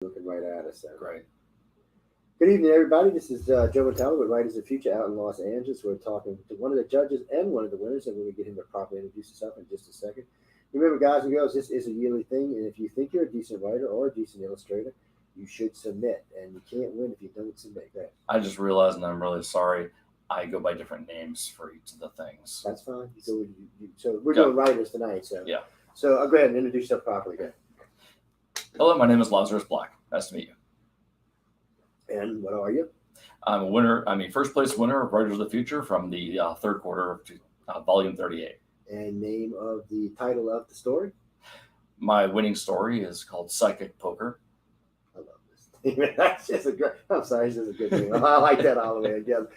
Looking right at us. Great. Good evening, everybody. This is Joe Metallo with Writers of the Future out in Los Angeles. We're talking to one of the judges and one of the winners, and we're going to get him to properly introduce himself in just a second. Remember, guys and girls, this is a yearly thing, and if you think you're a decent writer or a decent illustrator, you should submit, and you can't win if you don't submit. Go ahead. I just realized, and I'm really sorry, I go by different names for each of the things. That's fine. So we're Go. doing writers tonight. So Yeah. So go ahead and introduce yourself properly. Go ahead. Hello, my name is Lazarus Black. Nice to meet you. And what are you? I'm a winner. I'm a first place winner of Writers of the Future from the third quarter of volume 38. And name of the title of the story? My winning story is called Psychic Poker. I love this. That's just a great. I'm sorry, this is a good name. I like that all the way again.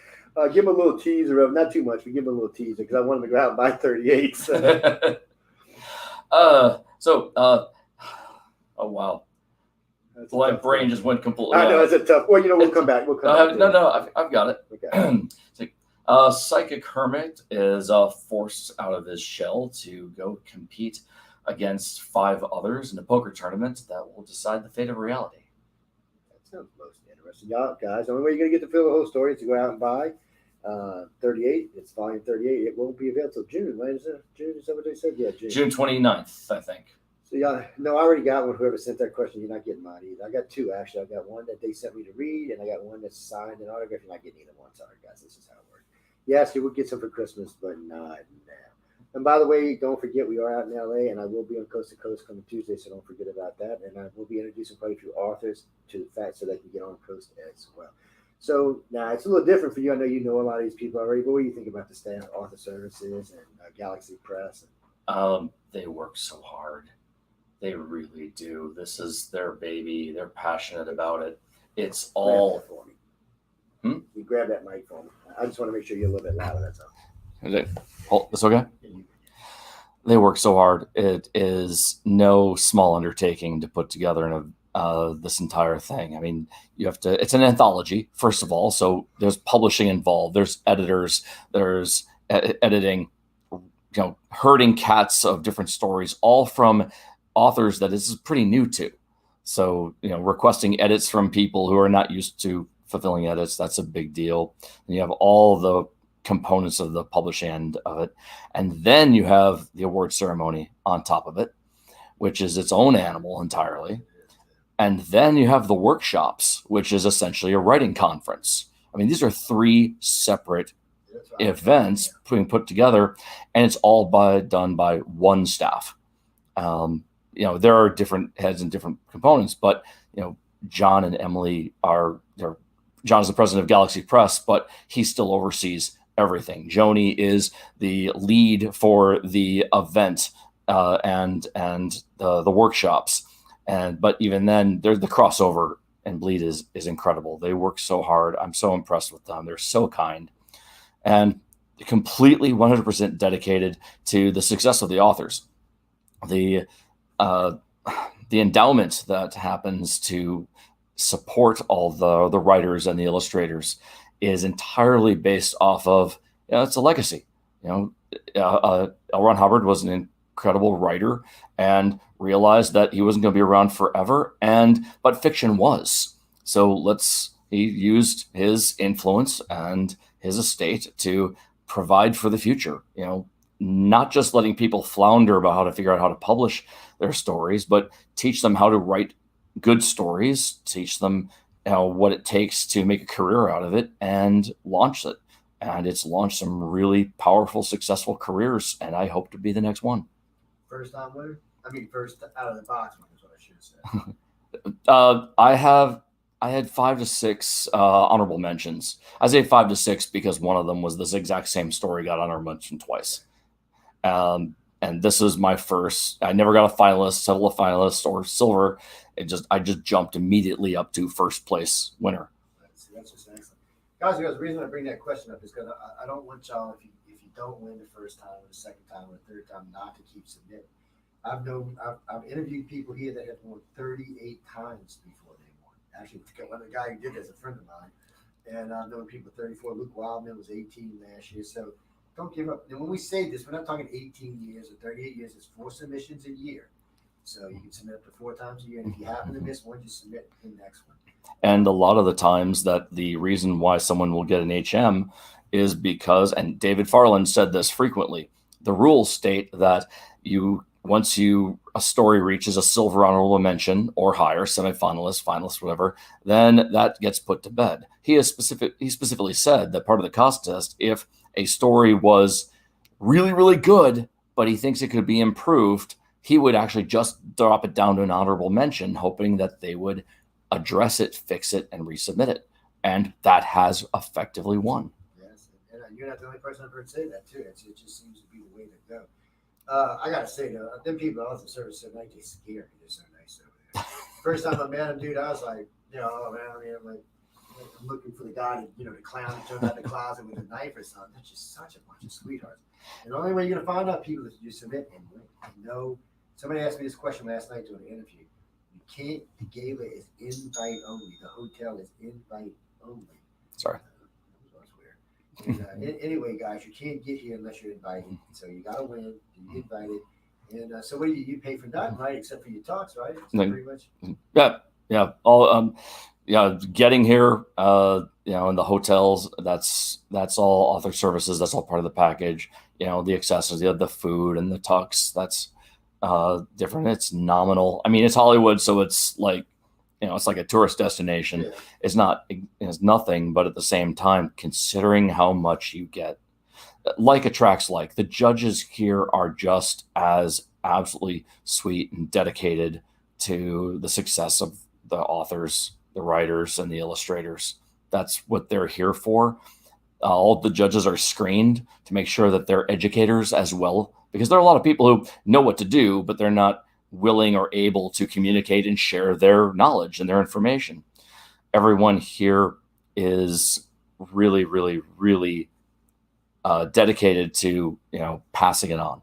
Give him a little teaser of not too much, but give him a little teaser because I want him to go out and buy 38. So. Oh wow. My brain just went completely. I know it's a tough. Well, we'll come back. We'll come back. No, I've got it. Okay. Psychic Hermit is forced out of his shell to go compete against 5 others in a poker tournament that will decide the fate of reality. That sounds most interesting. Y'all, guys, the only way you're going to get to feel the whole story is to go out and buy 38. It's volume 38. It won't be available till June. When is it? June? Is that what they said? Yeah, June. June 29th, I think. So, yeah, no, I already got one. Whoever sent that question, you're not getting mine either. I got 2, actually. I got one that they sent me to read, and I got one that's signed and autographed. You're not getting either one. Sorry, guys. This is how it works. Yes, you will get some for Christmas, but not now. And by the way, don't forget, we are out in LA, and I will be on Coast to Coast coming Tuesday, so don't forget about that. And I will be introducing quite a few authors to the fact so they can get on Coast as well. So now it's a little different for you. I know you know a lot of these people already, but what do you think about the staff, Author Services, and Galaxy Press? They work so hard. They really do. This is their baby. They're passionate about it. It's all for me. You grab that mic for me. I just want to make sure you're a little bit louder. That's all. Is it? Oh, this okay? They work so hard. It is no small undertaking to put together this entire thing. I mean, you have to. It's an anthology, first of all. So there's publishing involved. There's editors. There's editing. Herding cats of different stories, all from authors that this is pretty new to. So, requesting edits from people who are not used to fulfilling edits, that's a big deal. And you have all the components of the publishing end of it. And then you have the award ceremony on top of it, which is its own animal entirely. And then you have the workshops, which is essentially a writing conference. I mean, these are 3 separate events being put together, and it's all done by one staff. There are different heads and different components, but John and Emily John is the president of Galaxy Press, but he still oversees everything. Joni is the lead for the event and the workshops, but even then, there's the crossover and Bleed is incredible. They work so hard. I'm so impressed with them. They're so kind and completely 100% dedicated to the success of the authors. The endowment that happens to support all the writers and the illustrators is entirely based off of it's a legacy. L. Ron Hubbard was an incredible writer and realized that he wasn't going to be around forever, but fiction was. So he used his influence and his estate to provide for the future. Not just letting people flounder about how to figure out how to publish their stories, but teach them how to write good stories, teach them what it takes to make a career out of it, and launch it. And it's launched some really powerful, successful careers, and I hope to be the next one. First time winner? I mean, first out of the box one is what I should say. I had 5 to 6 honorable mentions. I say 5 to 6 because one of them was this exact same story got honorable mention twice. And this is my first. I never got a finalist, settle a finalist, or silver. I just jumped immediately up to first place winner. That's just excellent, guys. The reason I bring that question up is because I don't want y'all, if you don't win the first time, or the second time, or the third time, not to keep submitting. I've interviewed people here that have won 38 times before they won. Actually, the guy who did that is a friend of mine, and I've known people 34. Luke Wildman was 18 last year, so. Don't give up. And when we say this, we're not talking 18 years or 38 years. It's 4 submissions a year. So you can submit up to 4 times a year. And if you happen to miss one, just submit the next one. And a lot of the times that the reason why someone will get an HM is because, and David Farland said this frequently, the rules state that once a story reaches a silver honorable mention or higher, semifinalist, finalist, whatever, then that gets put to bed. He specifically said that part of the contest, if a story was really, really good, but he thinks it could be improved, he would actually just drop it down to an honorable mention, hoping that they would address it, fix it, and resubmit it. And that has effectively won. Yes, and you're not the only person I've heard say that too. It just seems to be the way to go. I gotta say though, them people at the service so nice, they scare me. They're so nice over there. First time I met them, dude, I was like, oh man, I'm like, I'm looking for the guy to, the clown that jumped out the closet with a knife or something. They're just such a bunch of sweethearts. And the only way you're gonna find out people is you submit and win. Somebody asked me this question last night during an interview. The gala is invite only. The hotel is invite only. Sorry. That was weird. And, anyway, guys, you can't get here unless you're invited. So you got to win. You get invited. And so what do you pay for nothing, right? Except for your talks, right? Pretty much. Yeah. All getting here, in the hotels, that's all author services. That's all part of the package. The accessories, the food and the talks. That's different. It's nominal. I mean, it's Hollywood, so it's like, it's like a tourist destination. Yeah. It's nothing, but at the same time, considering how much you get, like attracts like, the judges here are just as absolutely sweet and dedicated to the success of the authors, the writers, and the illustrators. That's what they're here for. All the judges are screened to make sure that they're educators as well, because there are a lot of people who know what to do, but they're not willing or able to communicate and share their knowledge and their information. Everyone here is really, really, really dedicated to, passing it on.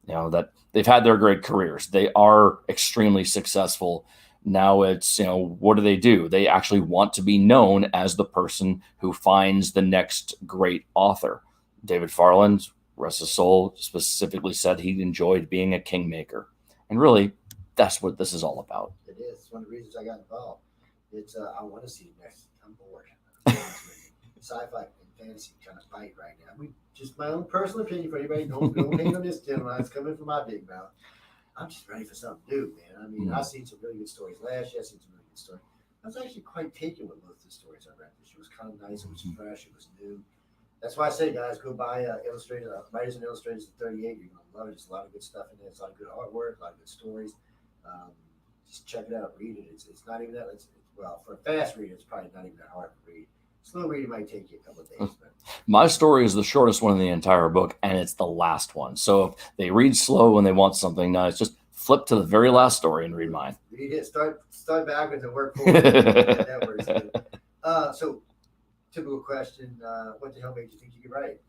That they've had their great careers. They are extremely successful. Now it's, what do? They actually want to be known as the person who finds the next great author. David Farland, rest his soul, specifically said he enjoyed being a kingmaker. And really, that's what this is all about. It is. It's one of the reasons I got involved. It's I want to see next. I'm bored. Sci-fi and fantasy kind of fight right now. Just my own personal opinion for anybody. Don't hang on this gentleman. It's coming from my big mouth. I'm just ready for something new, man. I mean, I've seen some really good stories last year. I've seen some really good stories. I was actually quite taken with most of the stories I read this year. It was kind of nice. It was fresh. It was new. That's why I say, guys, go buy Writers and Illustrators at 38. You're going to love it. There's a lot of good stuff in there. There's a lot of good artwork, a lot of good stories. Just check it out. Read it. It's not even that. For a fast reader, it's probably not even that hard to read. Slow reading might take you a couple of days. But my story is the shortest one in the entire book, and it's the last one. So if they read slow when they want something nice, just flip to the very last story and read mine. Read it. Start backwards and work forward. That works good. So, typical question: what the hell made you think you could write?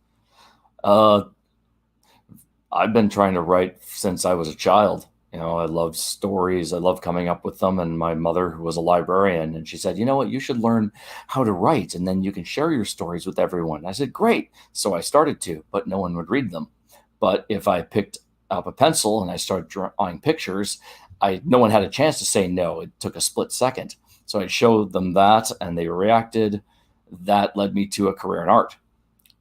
I've been trying to write since I was a child. I love stories. I love coming up with them. And my mother, who was a librarian, and she said, you know what, you should learn how to write, and then you can share your stories with everyone. And I said, great. So I started to, but no one would read them. But if I picked up a pencil and I started drawing pictures, no one had a chance to say no. It took a split second. So I showed them that, and they reacted. That led me to a career in art.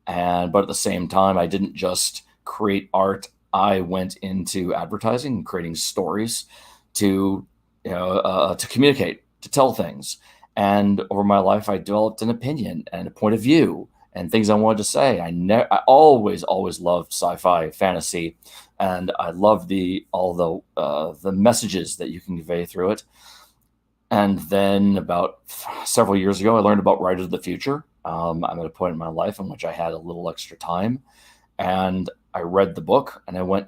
But at the same time, I didn't just create art. I went into advertising and creating stories to communicate, to tell things. And over my life, I developed an opinion and a point of view and things I wanted to say. I always loved sci-fi, fantasy, and I loved all the messages that you can convey through it. And then about several years ago, I learned about Writers of the Future. I'm at a point in my life in which I had a little extra time, and I read the book and I went,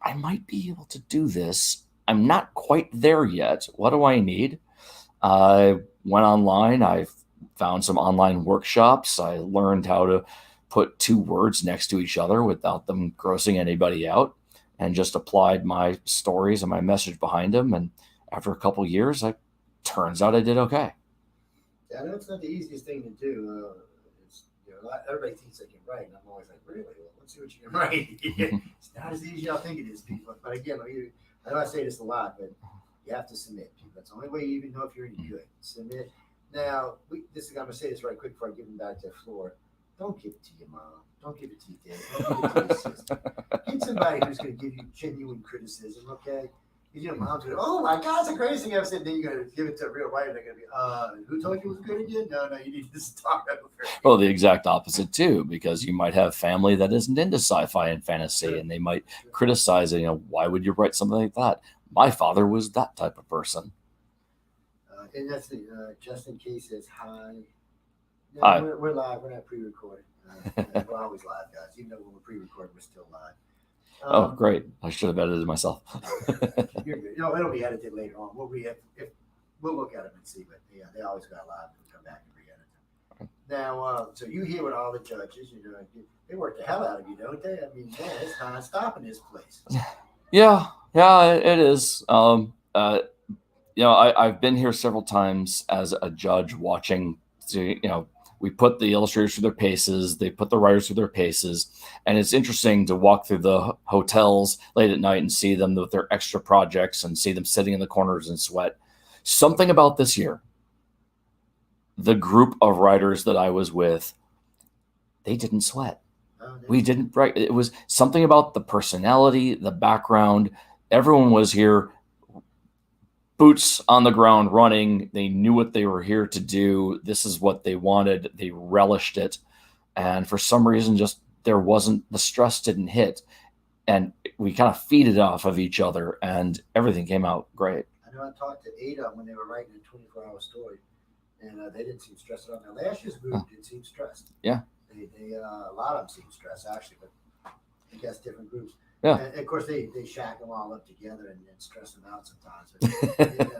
I might be able to do this. I'm not quite there yet. What do I need? I went online. I found some online workshops. I learned how to put 2 words next to each other without them grossing anybody out, and just applied my stories and my message behind them. And after a couple years, turns out I did okay. Yeah, I know it's not the easiest thing to do. Everybody thinks they can write, and I'm always like, really? Well, let's see what you can write. It's not as easy as I think it is, people. But again, I know I say this a lot, but you have to submit. That's the only way you even know if you're any good. Submit. Now, I'm going to say this right quick before I give them back to the floor. Don't give it to your mom. Don't give it to your dad. Don't give it to your sister. Get somebody who's going to give you genuine criticism, okay? Because mom's going to, oh my God, it's the greatest thing I've ever said. Then you're going to give it to a real writer. They're going to be, who told you it was good again? No, you need to start over. Well, the exact opposite too, because you might have family that isn't into sci-fi and fantasy, and they might criticize it. Why would you write something like that? My father was that type of person. And that's the Justin K says hi. No, Hi. We're live. We're not pre-recorded. We're always live, guys. Even though when we're pre-recorded, we're still live. Oh, great! I should have edited myself. You're good. It'll be edited later on. We'll look at them and see. But yeah, they always got live and come back and re-edit them. Now, so you hear what all the judges, they work the hell out of you, don't they? I mean, man, it's non-stop in this place. Yeah, it is. I've been here several times as a judge watching. We put the illustrators through their paces, they put the writers through their paces, and it's interesting to walk through the hotels late at night and see them with their extra projects and see them sitting in the corners and sweat. Something about this year, the group of writers that I was with, they didn't sweat. We didn't write. It was something about the personality, the background. Everyone was here, boots on the ground running. They knew what they were here to do. This is what they wanted. They relished it. And for some reason, just the stress didn't hit. And we kind of feeded off of each other, and everything came out great. I know I talked to Ada when they were writing a 24-hour story, and they didn't seem stressed at all. Now, last year's group did seem stressed. Yeah. They a lot of them seem stressed, actually, but I guess different groups. Yeah. And of course, they shack them all up together and stress them out sometimes.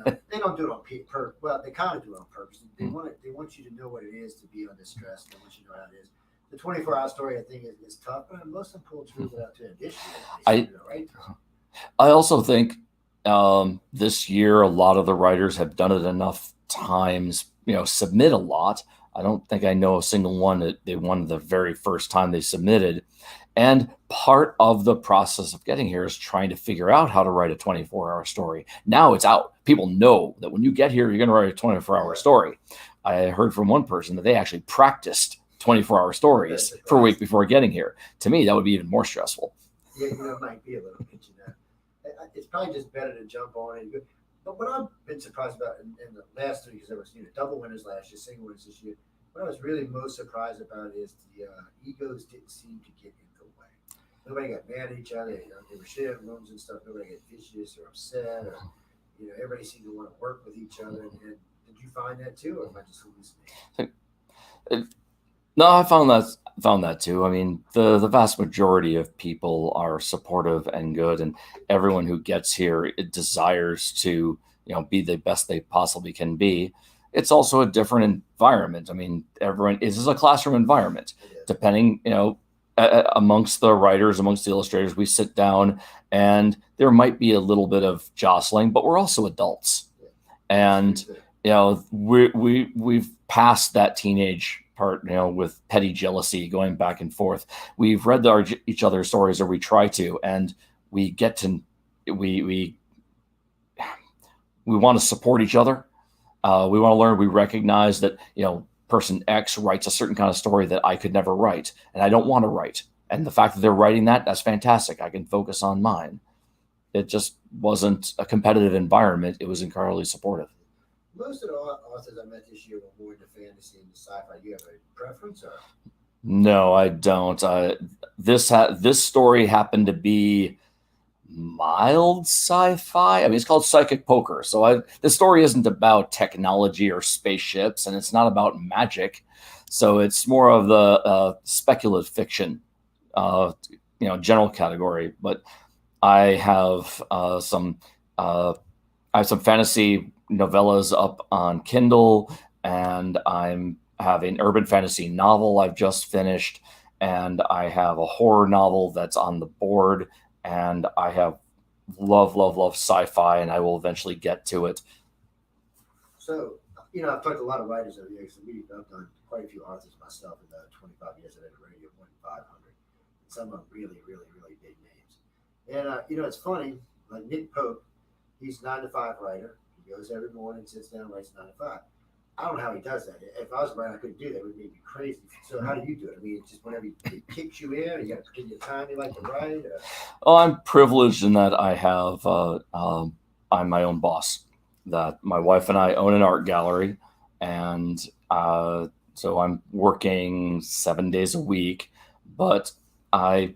But, they don't do it on purpose. Well, they kind of do it on purpose. They want you to know what it is to be under stress. They want you to know how it is. The 24-hour story, I think, is tough, but most of them pull through without to an issue. I also think this year, a lot of the writers have done it enough times, submit a lot. I don't think I know a single one that they won the very first time they submitted. And part of the process of getting here is trying to figure out how to write a 24-hour story. Now it's out. People know that when you get here, you're going to write a 24-hour story. I heard from one person that they actually practiced 24-hour stories for a week before getting here. To me, that would be even more stressful. Yeah, it might be a little bit, It's probably just better to jump on and go. But what I've been surprised about in the last 3 years, there was double winners last year, single winners this year. What I was really most surprised about is the egos didn't seem to get in the way. Nobody got mad at each other. They were sharing rooms and stuff. Nobody got vicious or upset. Or, everybody seemed to want to work with each other. And did you find that too, or am I just hallucinating? No, I found that too. I mean, the vast majority of people are supportive and good, and everyone who gets here desires to, be the best they possibly can be. It's also a different environment. I mean, this is a classroom environment. Depending, amongst the writers, amongst the illustrators, we sit down, and there might be a little bit of jostling, but we're also adults, and we've passed that teenage part, with petty jealousy going back and forth. We've read each other's stories, or we try to, and we get to we want to support each other. We want to learn. We recognize that person X writes a certain kind of story that I could never write, and I don't want to write. And the fact that they're writing that's fantastic. I can focus on mine. It just wasn't a competitive environment. It was incredibly supportive. Most of the authors I met this year were more into fantasy and sci-fi. Do you have a preference? Or? No, I don't. This story happened to be mild sci-fi. I mean, it's called Psychic Poker. So this story isn't about technology or spaceships, and it's not about magic. So it's more of the speculative fiction, general category. But I have some fantasy novellas up on Kindle, and I have an urban fantasy novel I've just finished, and I have a horror novel that's on the board, and I have love sci-fi, and I will eventually get to it. So, I've talked to a lot of writers over the years. I've done quite a few authors myself in the 25 years I've been at radio, more than 500. Some of them really, really, really big names. And, it's funny. like Nick Pope, he's 9 to 5 writer. He goes every morning, sits down, writes 9 to 5. I don't know how he does that. If I was a writer, I couldn't do that. It would make me crazy. So how do you do it? I mean, it's just whenever it kicks you in, you got to give you time you like to write. Oh, I'm privileged in that I have I'm my own boss. That my wife and I own an art gallery, and so I'm working 7 days a week. But I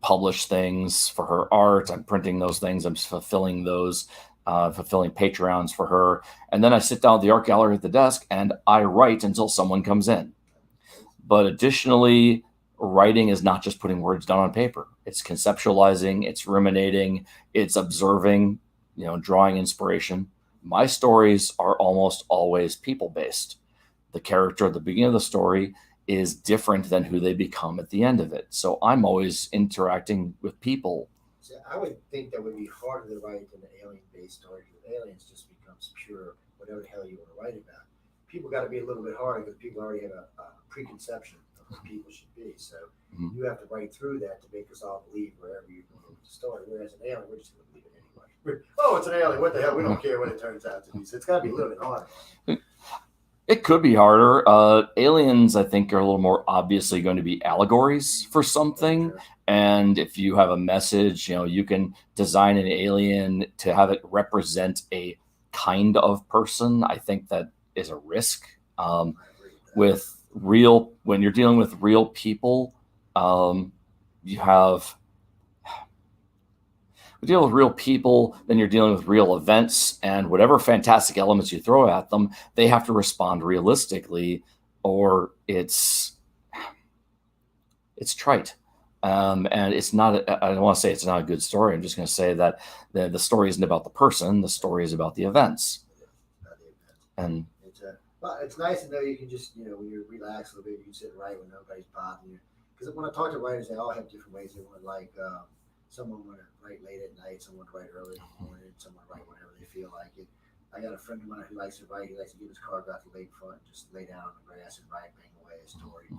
publish things for her art. I'm printing those things. I'm fulfilling those, fulfilling Patreons for her. And then I sit down at the art gallery at the desk and I write until someone comes in. But additionally, writing is not just putting words down on paper. It's conceptualizing, it's ruminating, it's observing, drawing inspiration. My stories are almost always people based. The character at the beginning of the story is different than who they become at the end of it. So I'm always interacting with people. So I would think that would be harder to write than an alien-based story. Because aliens just becomes pure whatever the hell you want to write about. People got to be a little bit harder because people already have a preconception of what people should be. So you have to write through that to make us all believe wherever you're going with the story. Whereas an alien, we're just going to believe it anyway. Oh, it's an alien. What the hell? We don't care what it turns out to be. So it's got to be a little bit harder. It could be harder. Aliens, I think, are a little more obviously going to be allegories for something. Sure. And if you have a message, you can design an alien to have it represent a kind of person. I think that is a risk. With when you're dealing with real people, you deal with real people, then you're dealing with real events, and whatever fantastic elements you throw at them, they have to respond realistically, or it's trite. And it's not. I don't want to say it's not a good story. I'm just going to say that the story isn't about the person. The story is about the events. And it's nice to know you can just when you're relaxed a little bit, you can sit and write when nobody's bothering you. Because when I talk to writers, they all have different ways they want. Like someone want to write late at night, someone want to write early in the morning, someone write whenever they feel like it. I got a friend of mine who likes to write. He likes to get his car out the lakefront, just lay down on the grass and write, bang away a story.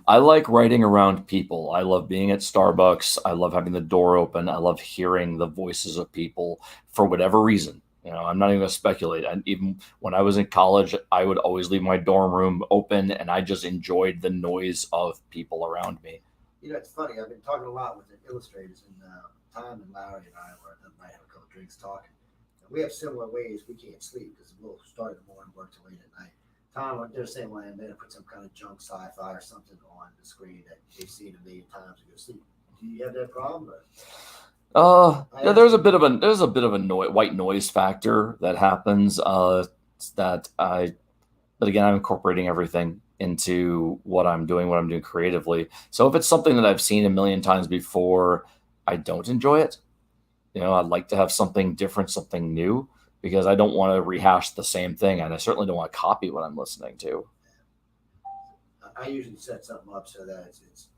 I like writing around people. I love being at Starbucks. I love having the door open. I love hearing the voices of people for whatever reason. I'm not even going to speculate. Even when I was in college, I would always leave my dorm room open, and I just enjoyed the noise of people around me. It's funny. I've been talking a lot with the illustrators, and Tom and Larry and I might have a couple drinks talking. And we have similar ways we can't sleep because we'll start in the morning, work till late at night. Tom, they're the same way, and then put some kind of junk sci-fi or something on the screen that they've seen a million times and go sleep. Do you have that problem? Yeah, there's a bit of a white noise factor that happens. But again, I'm incorporating everything into what I'm doing creatively. So if it's something that I've seen a million times before, I don't enjoy it. I'd like to have something different, something new, because I don't want to rehash the same thing, and I certainly don't want to copy what I'm listening to. I usually set something up so that it's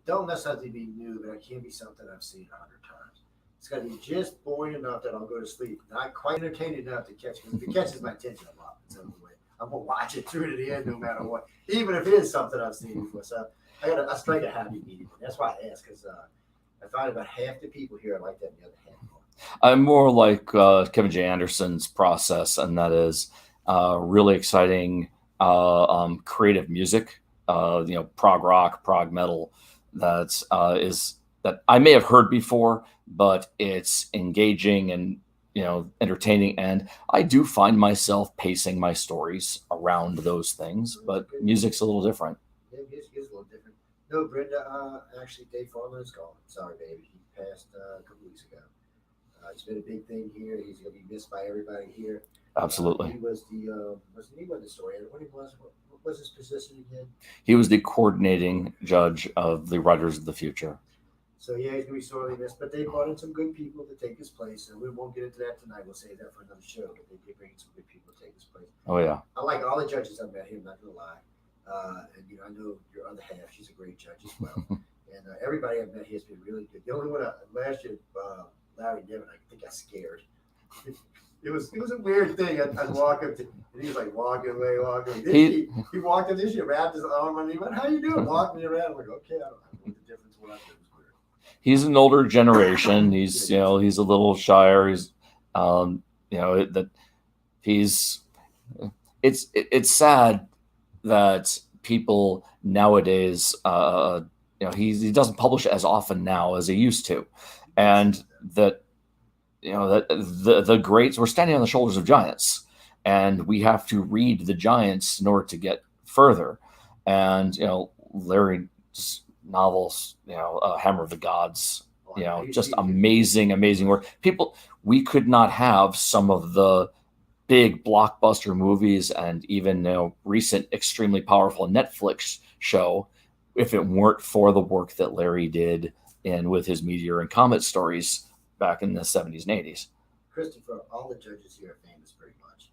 don't necessarily be new, but it can be something I've seen 100 times. It's got to be just boring enough that I'll go to sleep, not quite entertaining enough to catch me. If it catches my attention a lot, it's over the way. I'm gonna watch it through to the end, no matter what, even if it is something I've seen before. So I strike a happy medium. That's why I ask, because I find about half the people here are like that, and the other half are. I'm more like Kevin J. Anderson's process, and that is really exciting creative music. Prog rock, prog metal. That I may have heard before, but it's engaging and entertaining, and I do find myself pacing my stories around those things. But music's a little different. Yeah, music's a little different. No, Brenda. Actually, Dave Farmer is gone. Sorry, baby. He passed a couple weeks ago. It's been a big thing here. He's going to be missed by everybody here. Absolutely. He was he wasn't the story. What was his position again? He was the coordinating judge of the Writers of the Future. So yeah, he's going to be sorely missed. But they brought in some good people to take his place, and we won't get into that tonight. We'll save that for another show. But they did bring in some good people to take his place. Oh yeah. I like all the judges I've met here. I'm not going to lie. And I know your other half. She's a great judge as well. And everybody I've met here has been really good. The only one last year, Larry Niven, I think I scared. It was a weird thing. I'd walk up to, and he was like walking away. He walked up this year, wrapped his arm on me. Went, "How you doing?" Walked me around. I'm like, okay, I don't know what the difference was. It was weird. he's an older generation. He's he's a little shyer. He's that he's it's sad that people nowadays he doesn't publish as often now as he used to, and that that the greats, we're standing on the shoulders of giants, and we have to read the giants in order to get further. And Larry's novels, Hammer of the Gods, just amazing work. We could not have some of the big blockbuster movies and even recent extremely powerful Netflix show if it weren't for the work that Larry did with his Meteor and Comet stories back in the 70s and 80s. Christopher, all the judges here are famous pretty much.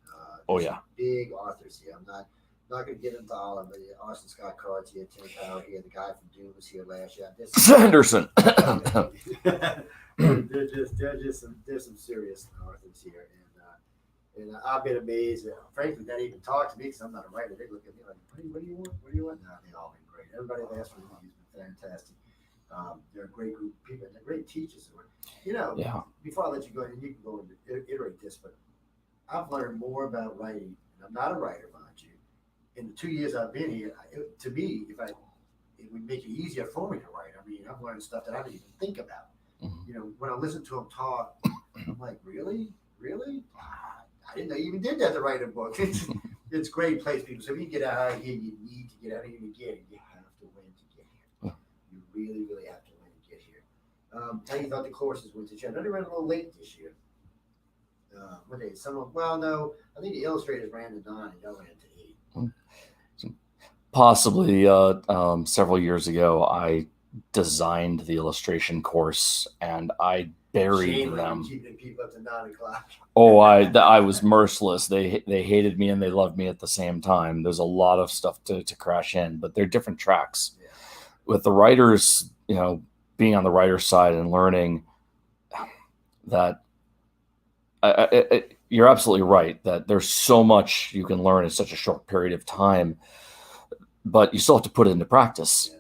Oh yeah, big authors here. I'm not going to get into all of them, but Austin Scott Card's here, Tim Power here, the guy from Doom was here last year. Sanderson. there's some serious authors here, and I've been amazed. Frankly, they even talk to me because I'm not a writer. They look at me like, what do you want? What do you want? No, they all been great. Everybody that asked for me has been fantastic. They're a great group of people, and they're great teachers. Before I let you go, and you can go and iterate this, but I've learned more about writing, and I'm not a writer, mind you. In the 2 years I've been here, to me, it would make it easier for me to write. I mean, I've learned stuff that I didn't even think about. Mm-hmm. When I listen to them talk, I'm like, really? I didn't know you even did that to write a book. It's a great place, people. So if you get out of here, you need to get out of here to get it. You have to win to get here. You really, really have to win to get here. How you thought the courses went this year? I know they ran a little late this year. What day? No, I think the illustrators ran to 9 and y'all ran to 8. Possibly several years ago, I designed the illustration course and I buried them. Keeping people up to 9 o'clock. Oh, I was merciless. They hated me and they loved me at the same time. There's a lot of stuff to crash in, but they're different tracks. Yeah. With the writers, being on the writer's side and learning that you're absolutely right that there's so much you can learn in such a short period of time, but you still have to put it into practice. Yeah.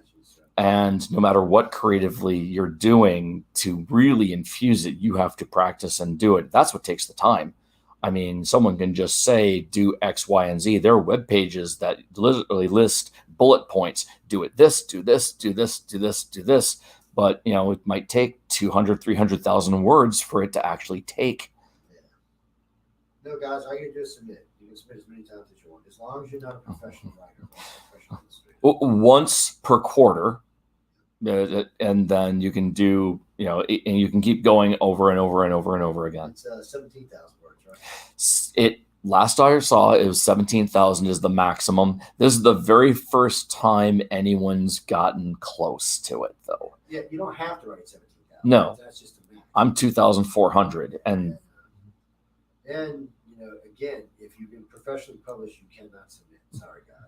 And no matter what creatively you're doing, to really infuse it, you have to practice and do it. That's what takes the time. I mean, someone can just say, do X, Y, and Z. There are web pages that literally list bullet points. Do it this, do this, do this, do this, do this. But, it might take 200, 300,000 words for it to actually take. Yeah. No, guys, all you can do is submit. You can submit as many times as you want, as long as you're not a professional writer. Once per quarter, and then you can do, and you can keep going over and over and over and over again. It's 17,000 words, right? Last I saw, it was 17,000 is the maximum. This is the very first time anyone's gotten close to it, though. Yeah, you don't have to write 17,000. No, that's just a max. I'm 2,400, and again, if you've been professionally published, you cannot submit. Sorry, guys.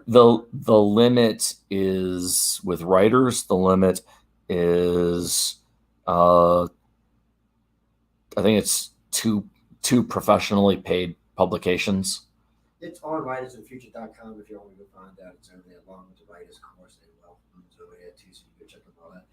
The limit is with writers. The limit is, I think it's two professionally paid publications. It's on writersofthefuture.com if you want to go find out. It's over there along with the writers course. It's over there too, so you can check them all out.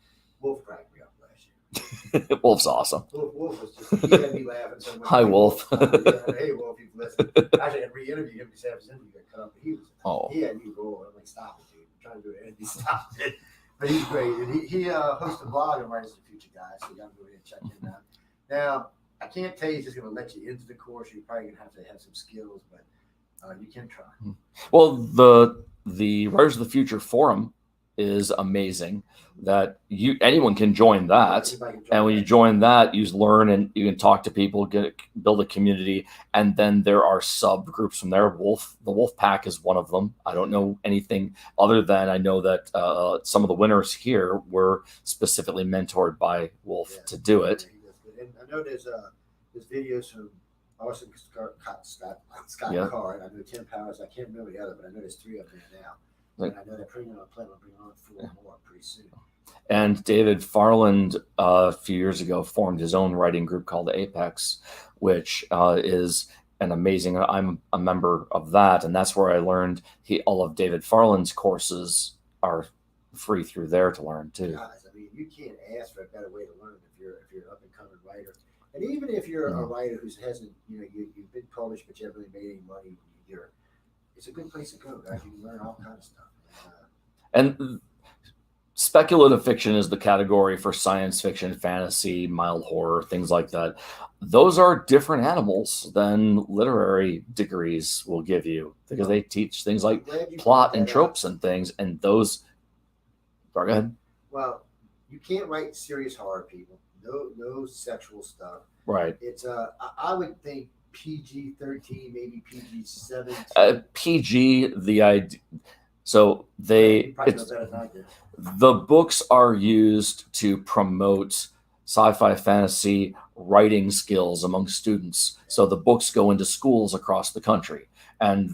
Wolf cracked me up last year. Wolf's awesome. Wolf was just, he had me laughing so much. Hi, Wolf. Hey, Wolf, you've listened. Actually, I had re-interviewed him because his interview got cut off, but he had me rolling. I'm like, stop it, dude. I'm trying to do it. He stopped it. But he's great. And he hosts a blog on Writers of the Future, guys, so you got to go ahead and check him out. Now, I can't tell you he's just going to let you into the course. You're probably going to have some skills, but you can try. Well, the Writers of the Future forum is amazing. That anyone can join that, and when you join that, you learn and you can talk to people, build a community, and then there are subgroups from there. The Wolf Pack is one of them. I don't know anything other than I know that some of the winners here were specifically mentored by Wolf to do it. And I know there's videos from Austin Scott Card. I know Tim Powers. I can't remember the other, but I know there's 3 of them now. And I know they're planning on bringing on 4 more pretty soon. And David Farland, a few years ago, formed his own writing group called Apex, which is an amazing. I'm a member of that, and that's where I learned all of David Farland's courses are free through there to learn too. Guys, I mean, you can't ask for a better way to learn if you're up and coming writer. And even if you're a writer who hasn't, you've been published but you haven't really made any money, it's a good place to go, guys. You can learn all kinds of stuff. And speculative fiction is the category for science fiction, fantasy, mild horror, things like that. Those are different animals than literary degrees will give you because they teach things like plot and tropes and things. And those, go ahead. Well, you can't write serious horror, people. No sexual stuff. Right. It's I would think PG-13, maybe PG-17. PG, the idea. So the books are used to promote sci-fi fantasy writing skills among students. So the books go into schools across the country, and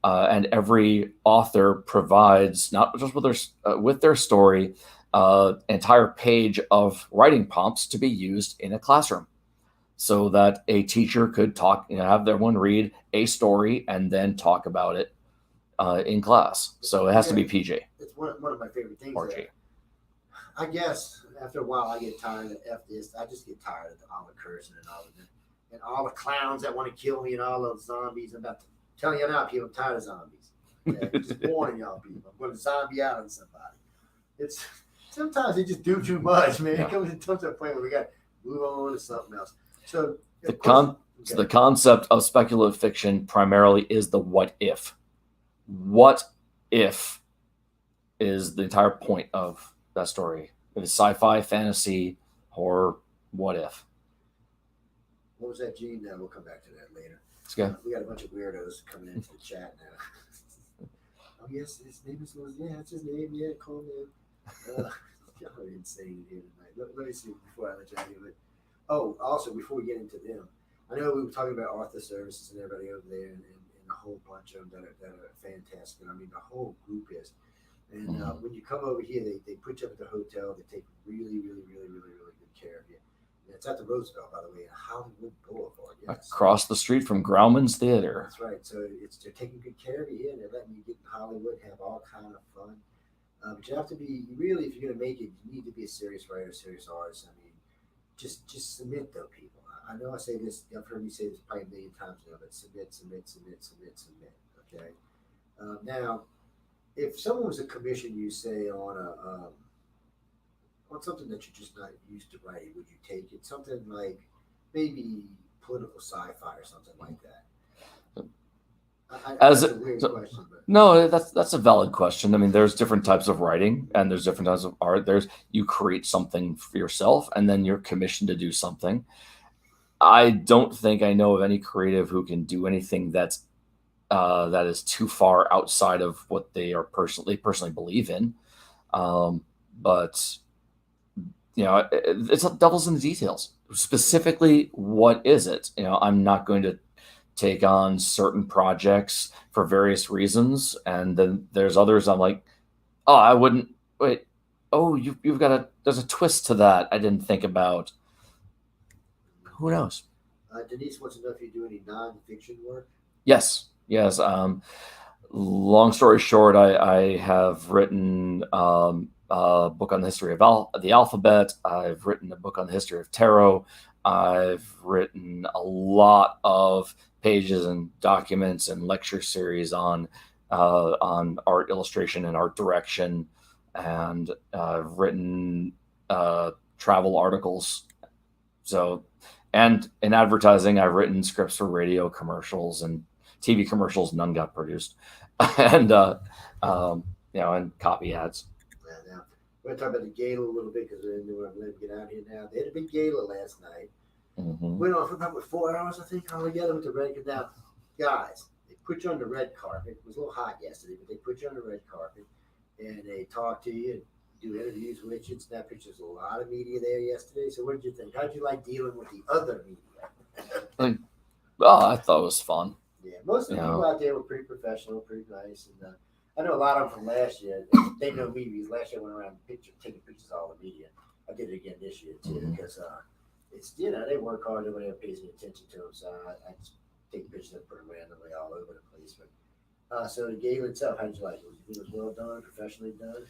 and every author provides not just with their story, entire page of writing prompts to be used in a classroom, so that a teacher could have everyone read a story and then talk about it in class. So it has to be PG. It's one of my favorite things. RG. I guess after a while I get tired of F this. I just get tired of all the cursing and all the clowns that want to kill me and all those zombies. I'm about to tell you now, people, I'm tired of zombies. Yeah, just warning y'all, people. I'm going to zombie out on somebody. It's sometimes they just do too much, man. It comes to a point where we got to move on to something else. So the concept of speculative fiction primarily is the what if. What if is the entire point of that story. It is sci-fi, fantasy, horror. What if? What was that, Gene? We'll come back to that later. Let's go. We got a bunch of weirdos coming into the chat now. Oh yes, his name is Lewis. Yeah, that's his name. Yeah, call him. Y'all are insane here tonight. Let me see before I let you out of it. Oh, also before we get into them, I know we were talking about Arthur Services and everybody over there, and a whole bunch of them that are fantastic. I mean, the whole group is. And when you come over here, they put you up at the hotel. They take really, really, really, really, really good care of you. And it's at the Roosevelt, by the way, in Hollywood Boulevard. Yes. Across the street from Grauman's Theater. That's right. So they're taking good care of you here. They're letting you get in Hollywood, have all kind of fun. But you have to be, really, if you're going to make it, you need to be a serious writer, serious artist. I mean, just submit, though, people. I know I say this, I've heard me say this probably a million times now, but submit. Okay? Now, if someone was to commission you, say, on something that you're just not used to writing, would you take it? Something like maybe political sci-fi or something like that. That's a weird question, but. No, that's a valid question. I mean, there's different types of writing and there's different types of art. You create something for yourself and then you're commissioned to do something. I don't think I know of any creative who can do anything that is too far outside of what they personally believe in. But it's devil's in the details. Specifically, what is it? I'm not going to take on certain projects for various reasons, and then there's others I'm like, oh, I wouldn't wait. Oh, you've got there's a twist to that I didn't think about. Who knows? Denise wants to know if you do any non-fiction work. Yes. Long story short, I have written a book on the history of the alphabet. I've written a book on the history of tarot. I've written a lot of pages and documents and lecture series on art illustration and art direction, and I've written travel articles. So, and in advertising, I've written scripts for radio commercials and TV commercials. None got produced, and and copy ads. Now, we're going to talk about the gala a little bit because we're going to get out here now. They had a big gala last night. Mm-hmm. Went on for about 4 hours, I think, all together with the red carpet. Now, guys, they put you on the red carpet. It was a little hot yesterday, but they put you on the red carpet and they talk to you and do interviews with you and snap pictures. A lot of media there yesterday. So what did you think? How did you like dealing with the other media? I thought it was fun. Yeah, most of the people out there were pretty professional, pretty nice. And I know a lot of them from last year. They know me because last year I went around taking pictures of all the media. I did it again this year, too, because it's, they work hard. Nobody ever pays any attention to them. So I just take pictures and put them randomly all over the place. But so the game itself, how did you like it? You think it was well done, professionally done?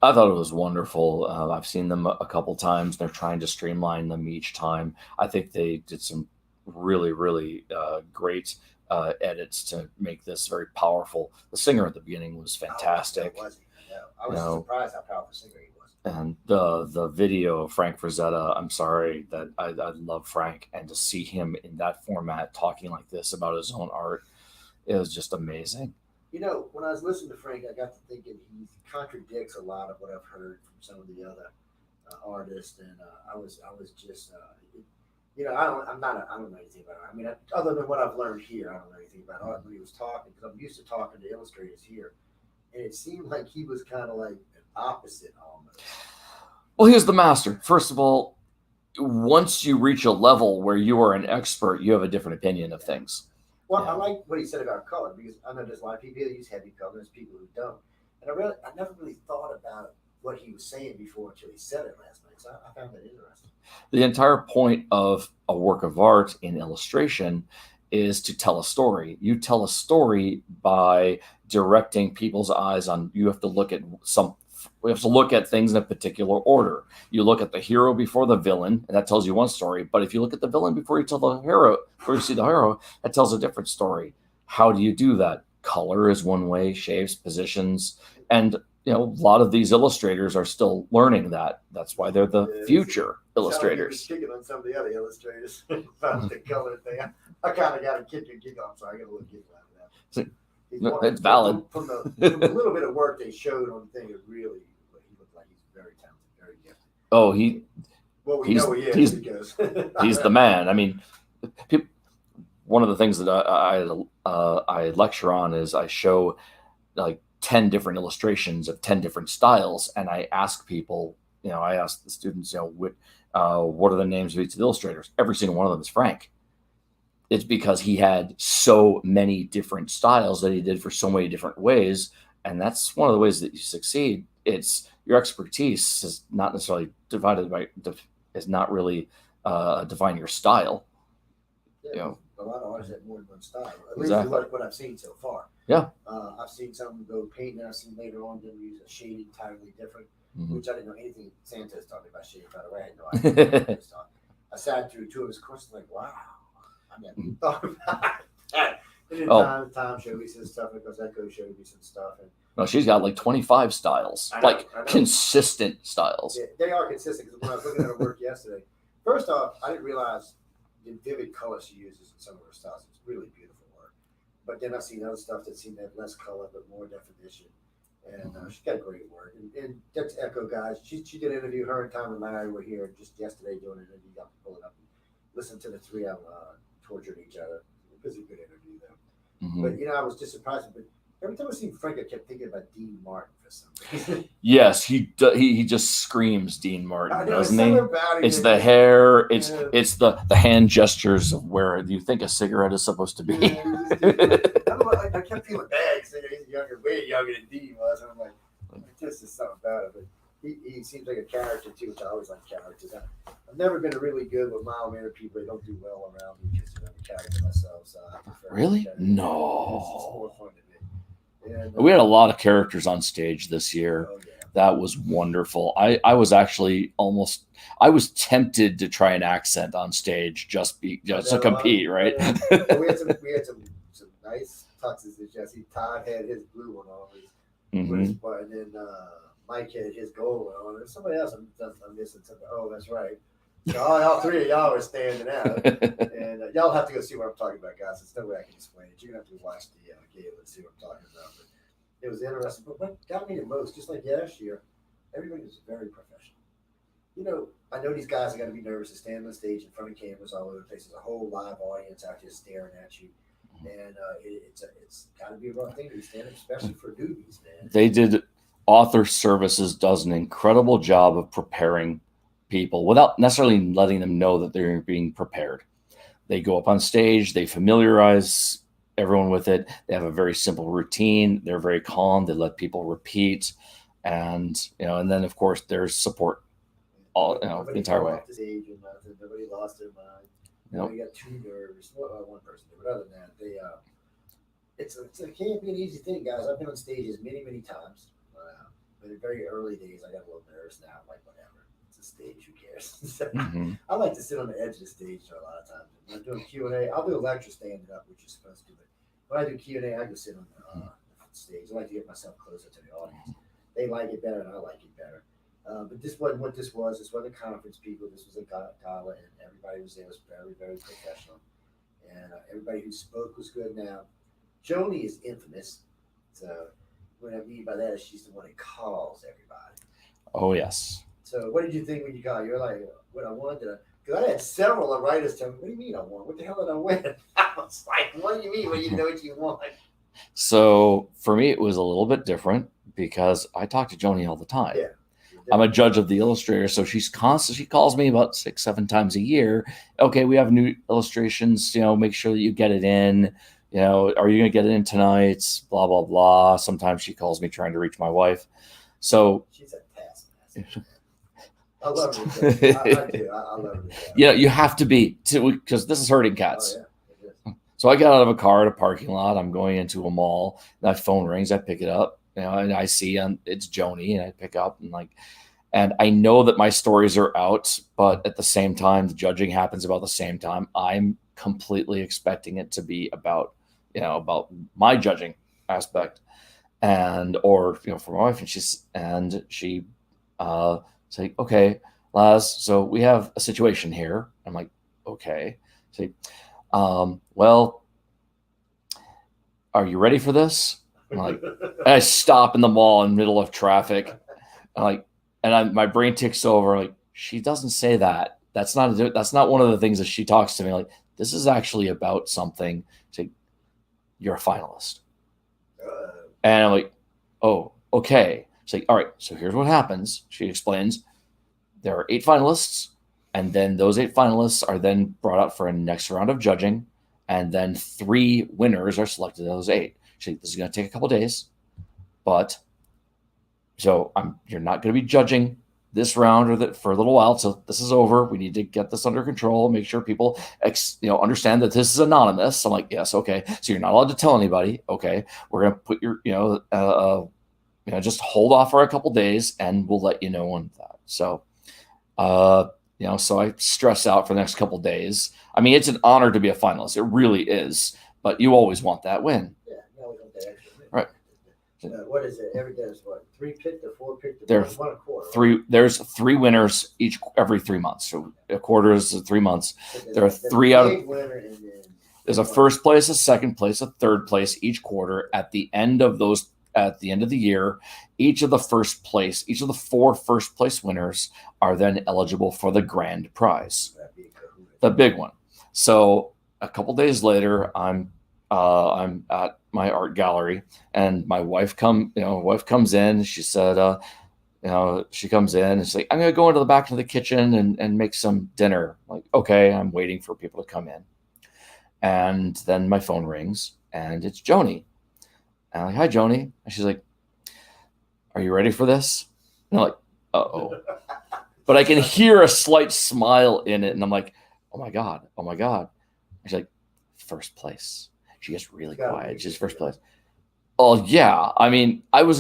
I thought it was wonderful. I've seen them a couple times. They're trying to streamline them each time. I think they did some really, really great edits to make this very powerful. The singer at the beginning was Oh, fantastic. was he? I know. I You was know, surprised how powerful a singer he was. and the video of Frank Frazetta. I'm sorry that I love Frank, and to see him in that format talking like this about his own art, it was just amazing. You know, when I was listening to Frank, I got to thinking he contradicts a lot of what I've heard from some of the other artists, and I was just, I don't know anything about art. I mean, other than what I've learned here, I don't know anything about art. When he was talking, because I'm used to talking to illustrators here, and it seemed like he was kind of like an opposite almost. Well, he's the master. First of all, once you reach a level where you are an expert, you have a different opinion of things. Well, I Yeah. like what he said about color because I know there's a lot of people who use heavy color, there's people who don't, and I never really thought about what he was saying before until he said it last night. So I found that interesting. The entire point of a work of art in illustration is to tell a story. You tell a story by directing people's eyes on. You have to look at some. We have to look at things in a particular order. You look at the hero before the villain, and that tells you one story. But if you look at the villain before you tell the hero, before you see the hero, that tells a different story. How do you do that? Color is one way, shapes, positions, and a lot of these illustrators are still learning that. That's why they're the Yeah, future he was illustrators. kicking on some of the other illustrators about the color thing. I kind of got a kick and giggle. I'm sorry, I got a little giggle out of that. No, it's valid. From the little bit of work they showed on the thing, it really he looked like he's very talented, very gifted. Oh, Well, we he's know he is he's because he's the man. I mean, one of the things that I lecture on is I show like 10 different illustrations of 10 different styles, and I ask people, I ask the students, what are the names of each of the illustrators? Every single one of them is Frank. It's because he had so many different styles that he did for so many different ways, and that's one of the ways that you succeed. It's your expertise is not necessarily is not really define your style. yeah, a lot of artists have more than one style. At Exactly. least what I've seen so far. Yeah. I've seen some go painting, and I've seen later on them use a shade entirely different, Mhm. which I didn't know anything. Santa's talking about shade, by the way. I had no idea what he was talking. I sat through two of his courses, like, wow, I never even thought about that. And then Oh. Tom showed me some stuff, because Echo showed me some stuff. And No, she's got like 25 styles, I know. consistent styles. yeah, they are consistent, because when I was looking at her work yesterday, first off, I didn't realize the vivid color she uses in some of her styles. It's really beautiful work. But then I've seen other stuff that seemed to have less color but more definition. And she's got great work. And that's Echo, guys. She did an interview. Her and Tom and Larry were here just yesterday doing an interview. You have to pull it up and listen to the three of them torturing each other. It was a good interview, though. Mhm. But, I was just surprised. But every time I see Frank, I kept thinking about Dean Martin for some reason. Yes, he just screams Dean I Martin, know, doesn't something he? about him. It's the hair. Yeah. It's the hand gestures of where you think a cigarette is supposed to be. Yeah, I don't know, I kept feeling bad saying he's younger, way younger than Dean was. And I'm like, this is something about it. But he seems like a character too, which I always like characters. I've never been really good with mild-mannered people. They don't do well around me because I'm a character myself. So I prefer Really? characters. No. It's more fun to me. And, We had a lot of characters on stage this year. oh, yeah. That was wonderful. I was actually I was tempted to try an accent on stage just to compete, right? Well, we had some nice tuxes that Jesse. Todd had his blue one on. Mhm. And then Mike had his gold one on. And somebody else I'm missing something. Oh, that's right. So all three of y'all were standing out. And y'all have to go see what I'm talking about, guys. There's no way I can explain it. You're going to have to watch the game and see what I'm talking about. But it was interesting. But what got me the most, just like last year, everybody was very professional. I know these guys are going to be nervous to stand on stage in front of cameras all over the place. There's a whole live audience out there staring at you. And it's got to be a rough thing to be standing, especially for newbies, man. They did. Author Services does an incredible job of preparing people without necessarily letting them know that they're being prepared. They go up on stage, they familiarize everyone with it. They have a very simple routine. They're very calm. They let people repeat, and and then of course there's support the entire way. Off the stage and nobody lost their mind. Nope. Nobody got too nervous. Well, one person did, but other than that, it can't be an easy thing, guys. I've been on stages many, many times. but in very early days, I got a little nervous. Now I'm like, whatever. It's a stage. Who cares? So, Mm-hmm. I like to sit on the edge of the stage a lot of times. When I'm doing Q&A, I'll do a lecture standing up, which is supposed to. But when I do Q&A, I can sit on the stage. I like to get myself closer to the audience. They like it better, and I like it better. But this wasn't what this was. This wasn't conference people. This was a gala, and everybody was there. It was very, very professional. And everybody who spoke was good. Now, Joni is infamous. So what I mean by that is she's the one that calls everybody. Oh yes. So what did you think when you got? You're like, what I wanted to. Because I had several writers tell me, "What do you mean I won? What the hell did I win?" I was like, "What do you mean when you know what you won?" So for me, it was a little bit different because I talk to Joni all the time. Yeah. I'm a judge of the illustrator, so she's constant. She calls me about 6-7 times a year. Okay, we have new illustrations. Make sure that you get it in. Are you going to get it in tonight? Blah blah blah. Sometimes she calls me trying to reach my wife. So she's a taskmaster. I love her. I do. I love her. You have to be because this is herding cats. Oh, yeah. So I got out of a car at a parking lot. I'm going into a mall. That phone rings. I pick it up. And I see it's Joni, and I pick up and I know that my stories are out, but at the same time, the judging happens about the same time. I'm completely expecting it to be about my judging aspect, or for my wife, and she say, okay, Laz, so we have a situation here. I'm like, okay. Say, well, are you ready for this? I'm like, I stop in the mall in the middle of traffic. My brain ticks over. Like, she doesn't say that. That's not one of the things that she talks to me. Like, this is actually about something. She's like, you're a finalist. And I'm like, oh, okay. She's like, all right, so here's what happens. She explains there are 8 finalists, and then those 8 finalists are then brought up for a next round of judging, and then 3 winners are selected of those 8. She's like, this is going to take a couple days, but so you're not going to be judging this round for a little while. So this is over. We need to get this under control. Make sure people understand that this is anonymous. I'm like, yes, okay. So you're not allowed to tell anybody. Okay, we're going to put your just hold off for a couple days, and we'll let you know on that. So so I stress out for the next couple days. I mean, it's an honor to be a finalist. It really is. But you always want that win. Yeah, you always want that extra win. Right. What is it? Every day is what? 3 picked or 4 picked? There's one a quarter. 3. There's 3 winners every 3 months. So a quarter is 3 months. So there are 3 out of. There's a first place, a second place, a third place each quarter. At the end of the year, each of the 4 first place winners are then eligible for the grand prize, the big one. So a couple days later, I'm at my art gallery, and my wife comes in. She said, she comes in and she's like, I'm going to go into the back of the kitchen and make some dinner. I'm like, okay, I'm waiting for people to come in. And then my phone rings, and it's Joni. And I'm like, hi, Joni. And she's like, are you ready for this? And I'm like, uh-oh. But I can hear a slight smile in it, and I'm like, oh my God. And she's like, first place. She gets really quiet. She's first place. Oh yeah. I mean, I was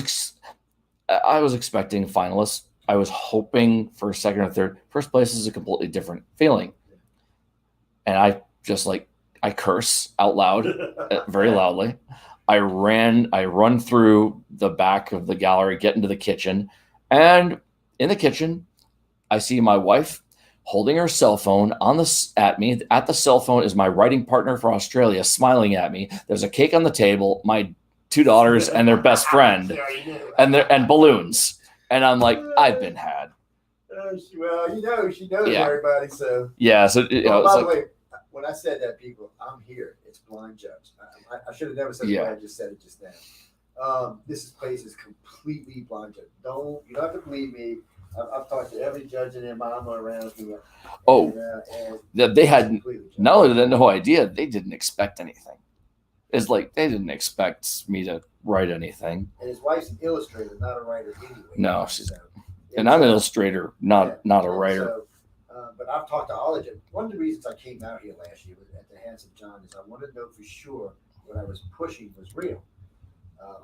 expecting finalists. I was hoping for second or third. First place is a completely different feeling. And I curse out loud, very loudly. I run through the back of the gallery, get into the kitchen, and in the kitchen, I see my wife holding her cell phone at me. At the cell phone is my writing partner for Australia, smiling at me. There's a cake on the table, my 2 daughters and their best friend, and balloons. And I'm like, I've been had. Well, she knows everybody. So yeah. So by the way, when I said that, people, I'm here. It's blind judge. I should have never said it. I just said it just now. This place is completely blind judge. You don't have to believe me. I've talked to every judge and their mama around here. They had not only did they no idea, they didn't expect anything. It's like they didn't expect me to write anything. And his wife's an illustrator, not a writer anyway. No, and I'm an illustrator, not a writer. But I've talked to all of them. One of the reasons I came out here last year at the Handsome John is I wanted to know for sure what I was pushing was real.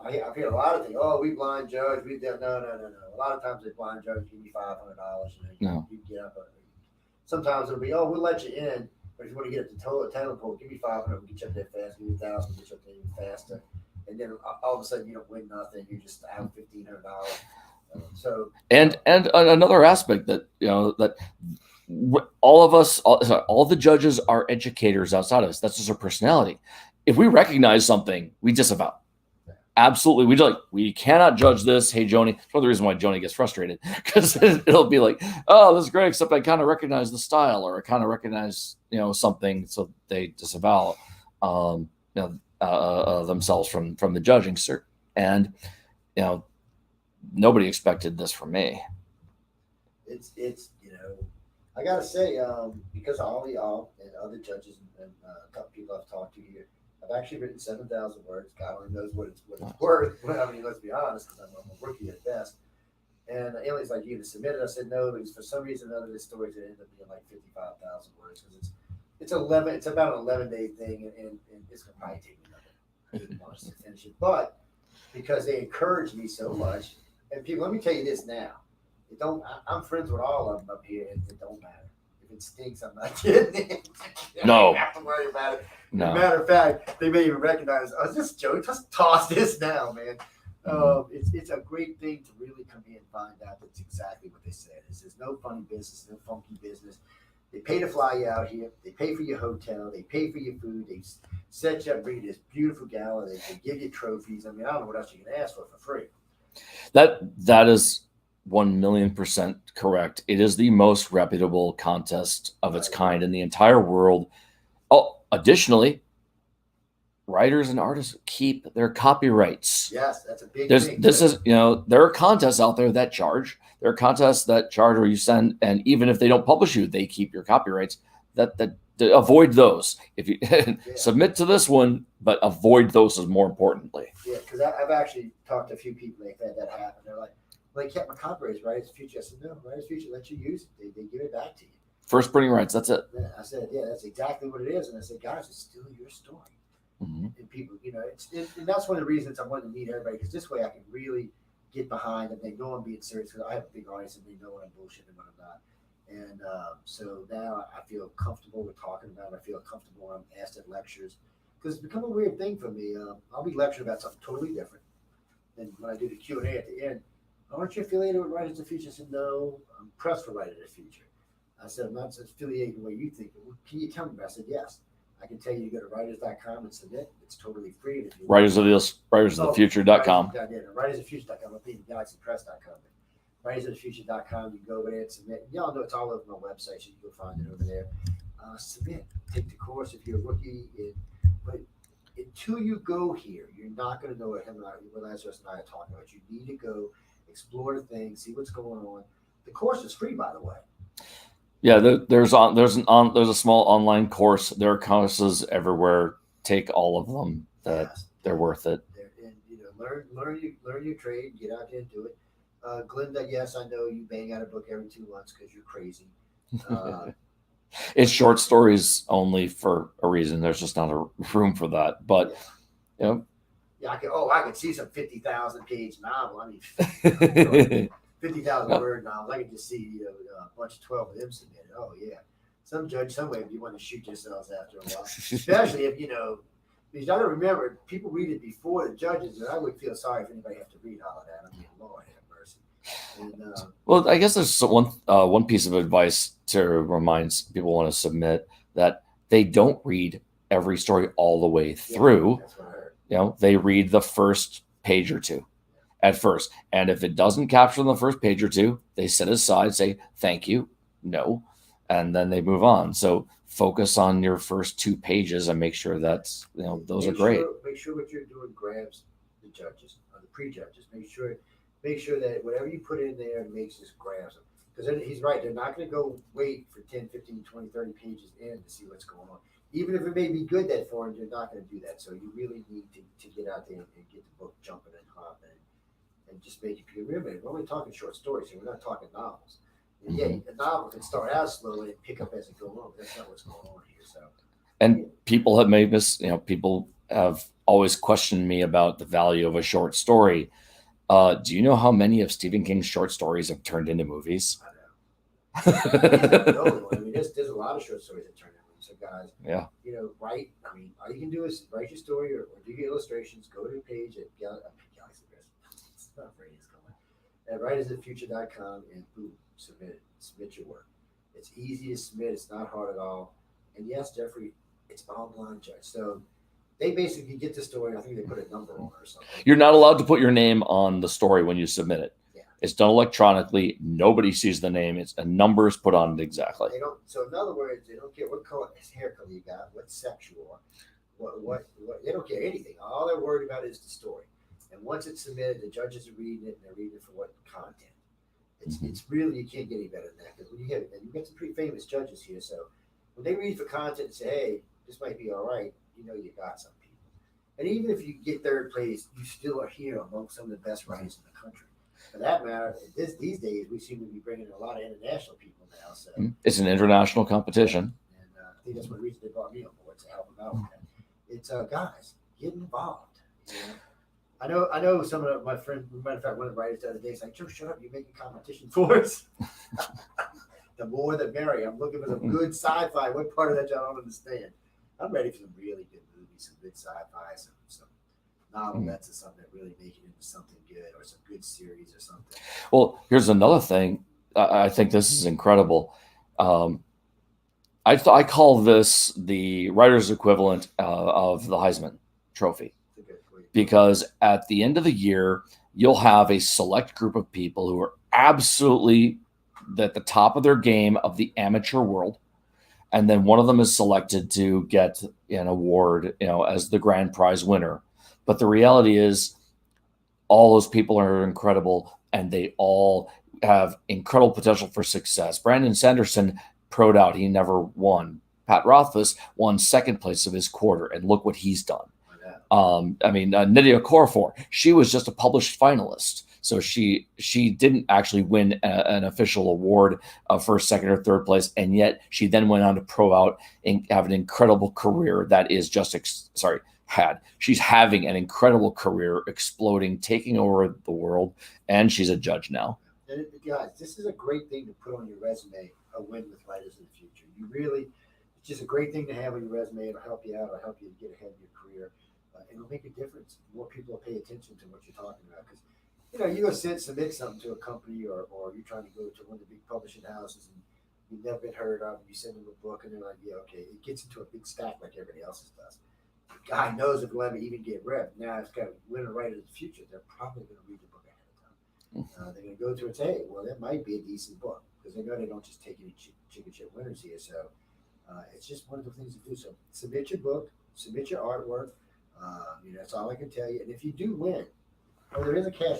I've heard a lot of things. Oh, we blind judge. We did no. A lot of times they blind judge. Give me $500. No. You get up. Sometimes it'll be, oh, we'll let you in, but if you want to get up to talent pool, give me 500. We'll get you up there fast. Give me 1,000. Get you up there even faster. And then all of a sudden you don't win nothing. You're just out $1,500. So and another aspect that that all of us, all the judges are educators outside of us. That's just our personality. If we recognize something, we disavow. Absolutely, we cannot judge this. Hey, Joni. It's one of the reasons why Joni gets frustrated, because it'll be like, oh, this is great, except I kind of recognize the style, or I kind of recognize something, so they disavow themselves from the judging cert. And nobody expected this from me. It's I gotta say, because of all y'all and other judges and a couple people I've talked to here, I've actually written 7,000 words. God only knows what it's worth. I mean, let's be honest, because I'm a rookie at best. And Ellie's like, you to submit it. I said no, because for some reason none of the stories that end up being like 55,000 words, because it's about an 11-day thing, and it's gonna probably take me another 8 months to finish it. But because they encourage me so much, and people, let me tell you this now. I'm friends with all of them up here, and it don't matter. If it stinks, I'm not kidding. No. I don't have to worry about it. No. Matter of fact, they may even recognize, oh, this Joe, just toss this now, man. It's a great thing to really come here and find out that's exactly what they said. There's no funny business, no funky business. They pay to fly you out here. They pay for your hotel. They pay for your food. They set you up, bring you this beautiful gala. They give you trophies. I mean, I don't know what else you can ask for free. That is 1,000,000% correct. It is the most reputable contest of its kind in the entire world. Oh, additionally, writers and artists keep their copyrights. Yes, that's a big thing. This is, there are contests out there that charge. There are contests that charge where you send, and even if they don't publish you, they keep your copyrights. That avoid those. If you submit to this one, but avoid those is more importantly. Yeah, because I've actually talked to a few people like that happen. They're like, well, they kept my copyrights. Writers Future. I said, no, Writers Future lets you use it. They give it back to you. First printing rights. That's it. Yeah, I said, yeah, that's exactly what it is. And I said, guys, it's still your story. Mm-hmm. And people, and that's one of the reasons I wanted to meet everybody, because this way I can really get behind them. They know I'm being serious, because I have a big audience and they know when I'm bullshitting and when I'm not. And so now I feel comfortable with talking about it. I feel comfortable when I'm asked at lectures, because it's become a weird thing for me. I'll be lecturing about something totally different. And when I do the Q&A at the end, aren't you affiliated with Writers of the Future? I said, no, I'm pressed for Writers of the Future. I said, I'm not affiliated the way you think. Well, can you tell me? I said, yes. I can tell you to go to writers.com and submit. It's totally free. If you writersofthefuture.com. Writersofthefuture.com. I'm thinking galaxypress.com. Writersofthefuture.com. You go over there and submit. Y'all know it's all over my website, so you can find it over there. Submit. Take the course if you're a rookie. But until you go here, you're not going to know what Lazarus and I are talking about. You need to go explore the thing, see what's going on. The course is free, by the way. Yeah, there's a small online course. There are courses everywhere. Take all of them. They're worth it. And learn your trade. Get out there and do it. Glinda, yes, I know you bang out a book every 2 months because you're crazy. It's short stories only for a reason. There's just not a room for that. But yeah, I could see some 50,000 page novel. I mean, 50,000 word novels. I could just see a bunch of 12 of them submitted. Oh yeah, some judge somewhere you want to shoot yourselves after a while, especially if because you got to remember people read it before the judges, and I would feel sorry if anybody have to read all of that. I mean, Lord have mercy. And, well, I guess there's one piece of advice to remind people want to submit, that they don't read every story all the way through. Yeah, that's what I heard. They read the first page or two at first. And if it doesn't capture the first page or two, they set aside, say, thank you, no, and then they move on. So focus on your first 2 pages and make sure that, those are great. Make sure what you're doing grabs the judges or the pre-judges. Make sure that whatever you put in there makes this grabs them. Because he's right. They're not going to go wait for 10, 15, 20, 30 pages in to see what's going on. Even if it may be good that for them, they're not going to do that. So you really need to get out there and get the book jumping and hopping. And just make it feel real. We're only talking short stories here. We're not talking novels. And a novel can start out slowly and pick up as it goes on. But that's not what's going on here. So, and people have made people have always questioned me about the value of a short story. Do you know how many of Stephen King's short stories have turned into movies? I know. He's not the only one. I mean, there's a lot of short stories that turn into movies. So guys, Yeah. write. I mean, all you can do is write your story or do your illustrations. Go to the page at Galaxy Press. It's not afraid it's coming. At writersofthefuture.com and boom, submit it. Submit your work. It's easy to submit. It's not hard at all. And yes, Jeffrey, it's all blind judge. So they basically get the story. I think they put a number on it or something. You're not allowed to put your name on the story when you submit it. Yeah. It's done electronically. Nobody sees the name. It's a number is put on it exactly. They don't. So in other words, they don't care what color hair color you got, what sex you are, what. They don't care anything. All they're worried about is the story. And once it's submitted, the judges are reading it and they're reading it for what content. It's really, you can't get any better than that, because when you have, and you've got some pretty famous judges here, so when they read for content and say, hey, this might be all right, you got some people. And even if you get third place, you still are here among some of the best writers in the country. For that matter, these days we seem to be bringing in a lot of international people now. So it's an international competition, and I think that's one reason they brought me on board to help them out with that. It's guys, get involved. I know some of my friends, matter of fact, one of the writers the other day is like, Joe, shut up, you're making competition for us. The more the merrier. I'm looking for some good sci-fi. What part of that y'all don't understand? I'm ready for some really good movies, some good sci-fi, some novelettes or something that really make it into something good, or some good series or something. Well, here's another thing. I think this is incredible. I call this the writer's equivalent of the Heisman Trophy. Because at the end of the year, you'll have a select group of people who are absolutely at the top of their game of the amateur world. And then one of them is selected to get an award, as the grand prize winner. But the reality is all those people are incredible and they all have incredible potential for success. Brandon Sanderson pro'd out. He never won. Pat Rothfuss won second place of his quarter. And look what he's done. Nydia Okorafor, she was just a published finalist. So she didn't actually win an official award for second or third place. And yet she then went on to pro out and have an incredible career that is she's having an incredible career, exploding, taking over the world. And she's a judge now. And guys, this is a great thing to put on your resume, a win with Writers in the Future. It's just a great thing to have on your resume. It'll help you out. It'll help you get ahead in your career. It'll make a difference. More people will pay attention to what you're talking about, because you go submit something to a company, or you're trying to go to one of the big publishing houses and you've never been heard of, and you send them a book and they're like, yeah, okay, it gets into a big stack like everybody else's does. The guy knows if it'll ever even get read. Now it's got to win a writer in the future. They're probably going to read the book ahead of time. They're going to go to it and say, hey, well, that might be a decent book, because they know they don't just take any chicken shit winners here. So it's just one of the things to do. So submit your book, submit your artwork. That's all I can tell you. And if you do win, there is a cash,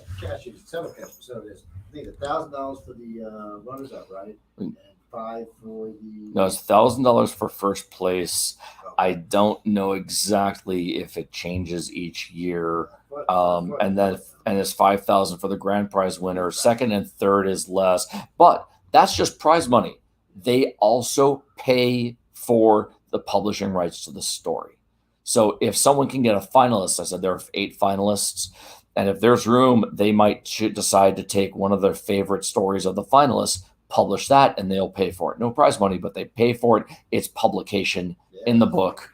several cash. So there's, I think, $1,000 for the runners-up, right? And $5 for the. No, it's $1,000 for first place. Okay. I don't know exactly if it changes each year. And it's $5,000 for the grand prize winner. Second and third is less, but that's just prize money. They also pay for the publishing rights to the story. So if someone can get a finalist, I said there are 8 finalists, and if there's room, they might decide to take one of their favorite stories of the finalists, publish that, and they'll pay for it. No prize money, but they pay for it. It's publication in the book.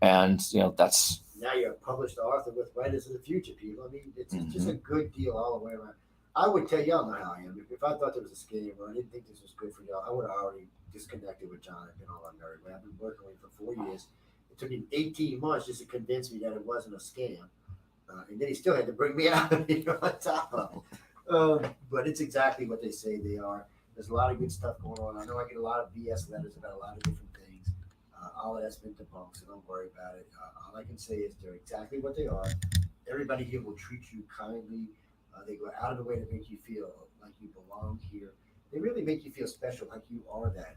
And, that's... Now you're a published author with Writers of the Future, people. I mean, it's just a good deal all the way around. I would tell y'all know how I am. If I thought there was a scam or I didn't think this was good for y'all, I would have already disconnected with John and been all unmarried. I've been working with him for 4 years. It took him 18 months just to convince me that it wasn't a scam. And then he still had to bring me out on top of it. But it's exactly what they say they are. There's a lot of good stuff going on. I know I get a lot of BS letters about a lot of different things. All of that's been debunked, so don't worry about it. All I can say is they're exactly what they are. Everybody here will treat you kindly. They go out of the way to make you feel like you belong here. They really make you feel special, like you are that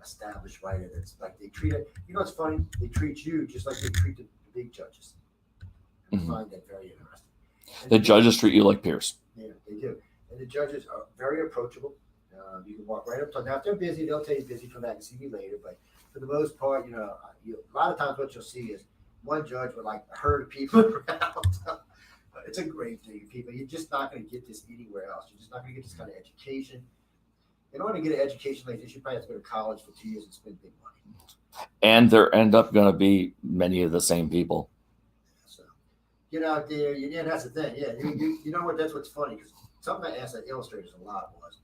established writer. That's like they treat it. It's funny. They treat you just like they treat the big judges. I find that very interesting. The judges treat you like peers. Yeah, they do. And the judges are very approachable. You can walk right up to them. Now, if they're busy, they'll tell you busy, come back and see me later. But for the most part, a lot of times what you'll see is one judge with like a herd of people around. It's a great thing, people. You're just not going to get this anywhere else. You're just not going to get this kind of education. In order to get an education like this, you probably have to go to college for 2 years and spend big money. And there end up going to be many of the same people. So get out there. Yeah, that's the thing. Yeah, you know what? That's what's funny because something I asked the illustrators a lot was,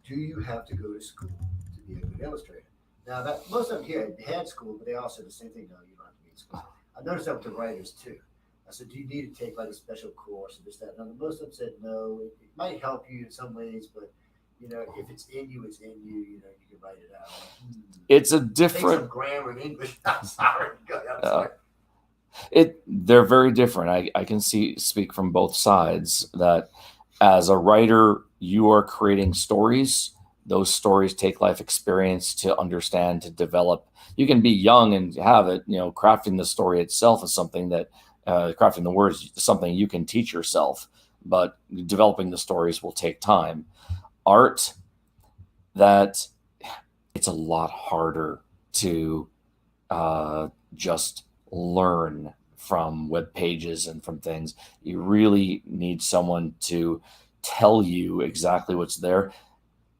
do you have to go to school to be a good illustrator? Now that most of them here had school, but they all said the same thing. No, you don't have to be in school. I noticed that with the writers too. I said, do you need to take like a special course and this, that? And most of them said no. It might help you in some ways, but if it's in you, it's in you. You can write it out. It's a Take different some grammar and English. I'm sorry. They're very different. I can speak from both sides that as a writer, you are creating stories. Those stories take life experience to understand, to develop. You can be young and have it, crafting the story itself is something that, crafting the words is something you can teach yourself, but developing the stories will take time. Art, that it's a lot harder to just learn from web pages and from things. You really need someone to tell you exactly what's there,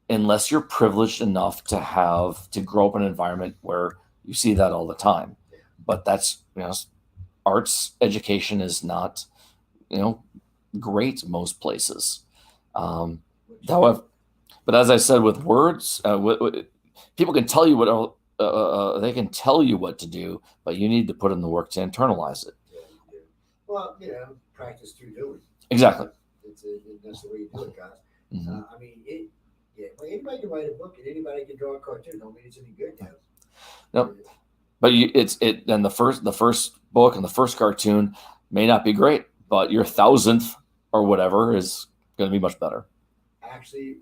unless you're privileged enough to grow up in an environment where you see that all the time. But that's, arts education is not, great most places. However, but as I said, with words, people can tell you they can tell you what to do, but you need to put in the work to internalize it. Yeah, you do. Well, practice through doing. Exactly. That's the way you do it, guys. Mm-hmm. Well, anybody can write a book and anybody can draw a cartoon. Don't mean it's any good now. Nope. But then the first book and the first cartoon may not be great, but your 1,000th or whatever is going to be much better. Actually,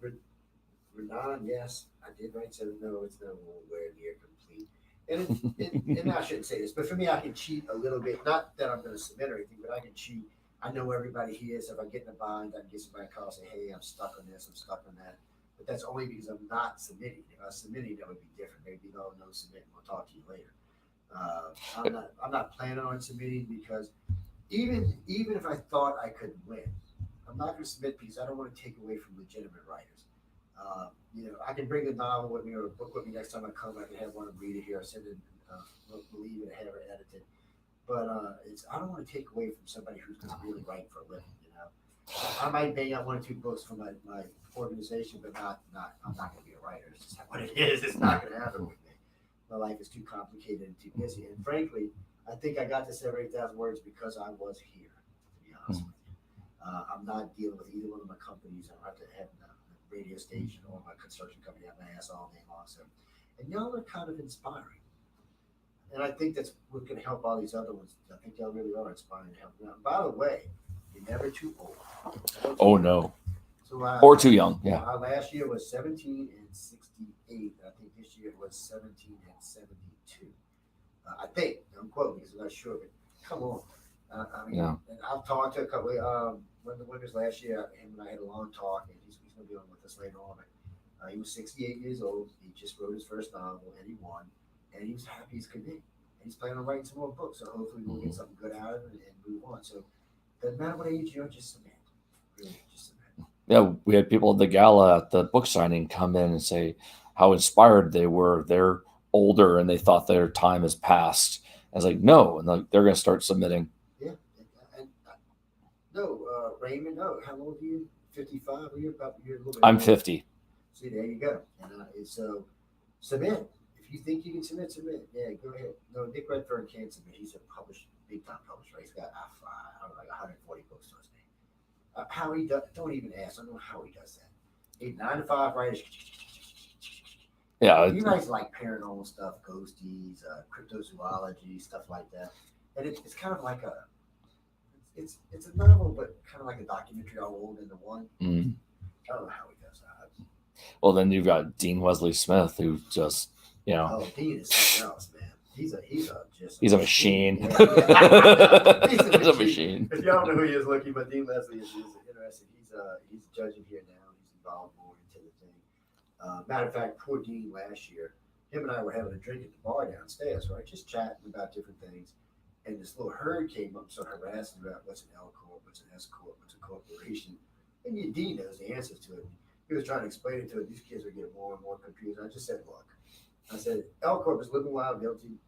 Renan, yes, I did write 7. No, it's nowhere near complete. And I shouldn't say this, but for me, I can cheat a little bit. Not that I'm going to submit or anything, but I can cheat. I know everybody here, so if I get in a bind, I can get somebody a call and say, hey, I'm stuck on this, I'm stuck on that. But that's only because I'm not submitting. If I was submitting, that would be different. Maybe no submit. We'll talk to you later. I'm not planning on submitting because even if I thought I could win, I'm not going to submit because I don't want to take away from legitimate writers. I can bring a novel with me or a book with me next time I come. I can have one and read it here. I send it, believe it, have it edited. But I don't want to take away from somebody who's going to really write for a living. I might bang out 1 or 2 books for my organization, but I'm not going to be a writer. It's just what it is. It's not going to happen with me. My life is too complicated and too busy. And frankly, I think I got to 8,000 words because I was here, to be honest with you. I'm not dealing with either one of my companies. I don't have to have a radio station or my construction company out my ass all day long. So, and y'all are kind of inspiring. And I think that's what's going to help all these other ones. I think y'all really are inspiring to help them out. By the way, you're never too old. Oh, no. So, or too young, yeah. Our last year was 17 and 68. I think this year was 17 and 72. I think. Don't quote me because I'm not sure, but come on. And I've talked to a couple one of the winners last year. Him and I had a long talk, and he's going to be on with us later on. He was 68 years old. He just wrote his first novel, and he won. And he was happy as could be. And he's planning on writing some more books, so hopefully we'll get something good out of it and move on. So it doesn't matter what age you are, just submit. Really, just submit. Yeah, we had people at the gala at the book signing come in and say how inspired they were. They're older and they thought their time has passed. I was like, no, and they're going to start submitting. Yeah, Raymond. No, how old are you? 55? You're a little bit. I'm 50. See, there you go. And so submit. If you think you can submit. Yeah, go ahead. No, Nick Redfern can't submit. He's a big time publisher. He's got like 140 books to his name. How he does? Don't even ask. I don't know how he does that. 9 to 5 writers. Yeah, he writes like paranormal stuff, ghosties, cryptozoology, stuff like that. And it's kind of like it's a novel, but kind of like a documentary all rolled into one. Mm-hmm. I don't know how he does that. Well, then you've got Dean Wesley Smith, who just Oh, Dean is something else, man. He's a machine. Yeah. He's a machine. If y'all know who he is, looking, but Dean Wesley is interesting. He's judging here now. He's involved more into the thing. Matter of fact, poor Dean last year, him and I were having a drink at the bar downstairs, right? Just chatting about different things. and this little herd came up and started harassing about what's an L corp, what's an S corp, what's a corporation, and D knows the answers to it. He was trying to explain it to it. These kids were getting more and more confused. I just said, look, I said L corp is living wild, guilty.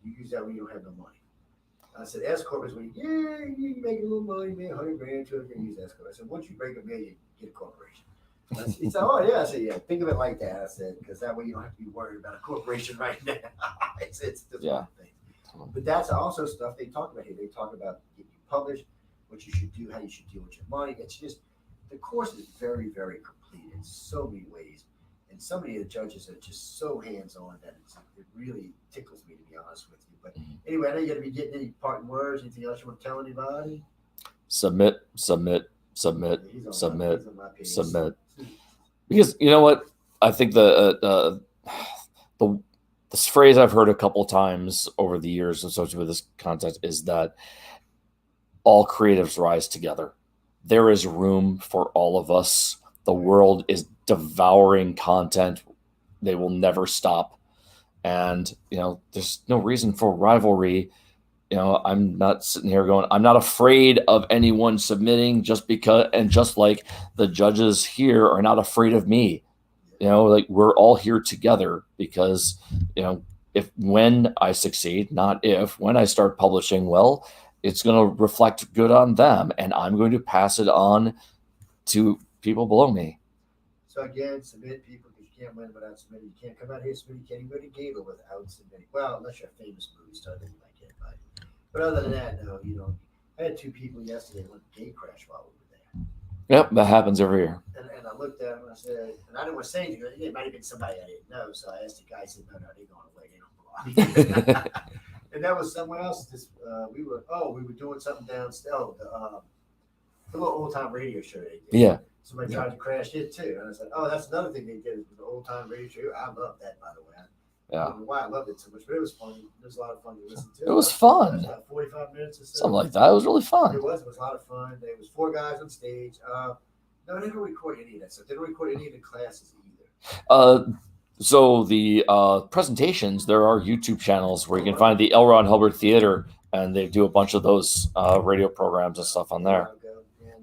You use that when you don't have no money. I said S corp is when you make a little money, man, 100 grand, 200 grand, use S corp. I said once you break a million, get a corporation. He said, "Oh yeah." I said, "Yeah, think of it like that." I said, "Because that way you don't have to be worried about a corporation right now." it's just one thing. But that's also stuff they talk about here. They talk about getting you published, what you should do, how you should deal with your money. It's just the course is very, very complete in so many ways, and so many of the judges are just so hands-on that it really tickles me, to be honest with you. But anyway, I know you're going to be getting any parting words. Anything else you want to tell anybody? Submit. Because you know what, I think the this phrase I've heard a couple times over the years associated with this content is that all creatives rise together. There is room for all of us. The world is devouring content. They will never stop. And, there's no reason for rivalry. I'm not sitting here going, I'm not afraid of anyone submitting just because, and just like the judges here are not afraid of me. Like we're all here together because, when I succeed, not if, when I start publishing well, it's going to reflect good on them and I'm going to pass it on to people below me. So again, submit people because you can't win without submitting. You can't come out here submitting. You can't even go to Gable without submitting. Well, unless you're a famous movie star, then you might get invited. But other than that, no, I had two people yesterday went gate crash while we were there. Yep, that happens every year. And I looked at him and I said, and I didn't want to say anything. It might have been somebody I didn't know. So I asked the guy, I said, no, they're going away. They don't belong. And that was somewhere else. We were doing something downstairs. The little old time radio show they did. Yeah. Somebody tried to crash it too. And I said, oh, that's another thing they did with the old time radio show. I love that, by the way. I don't know why I loved it so much, but it was funny. It was a lot of fun to listen to. It was fun. About 45 minutes or so. Something like that. It was really fun. It was a lot of fun. There was 4 guys on stage. No, they didn't record any of that stuff. They didn't record any of the classes either. So the presentations, there are YouTube channels where you can find the L. Ron Hubbard Theater, and they do a bunch of those radio programs and stuff on there. And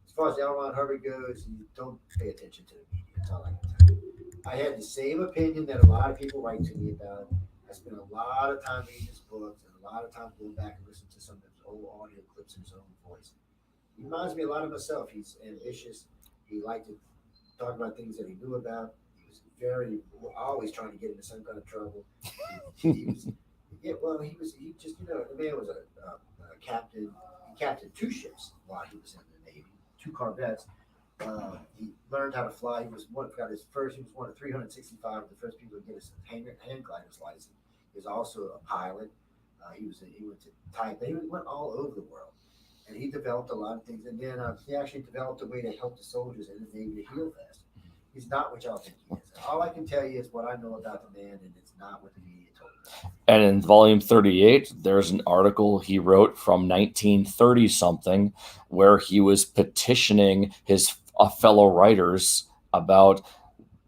as far as L. Ron Hubbard goes, you don't pay attention to the media. That's all I can tell you. I had the same opinion that a lot of people write to me about. I spent a lot of time reading his books and a lot of time going back and listening to some of his old audio clips in his own voice. He reminds me a lot of myself. He's ambitious. He liked to talk about things that he knew about. He was always trying to get into some kind of trouble. He just, the man was a captain. He captained 2 ships while he was in the Navy, 2 corvettes. He learned how to fly. He was one of 365 of the first people to get his hand glider's license. He was also a pilot. He went to Taipei. He went all over the world, and he developed a lot of things. And then he actually developed a way to help the soldiers in the Navy to heal faster. He's not what y'all think he is. All I can tell you is what I know about the man, and it's not what the media told me. And in volume 38, there's an article he wrote from 1930 something where he was petitioning his fellow writers about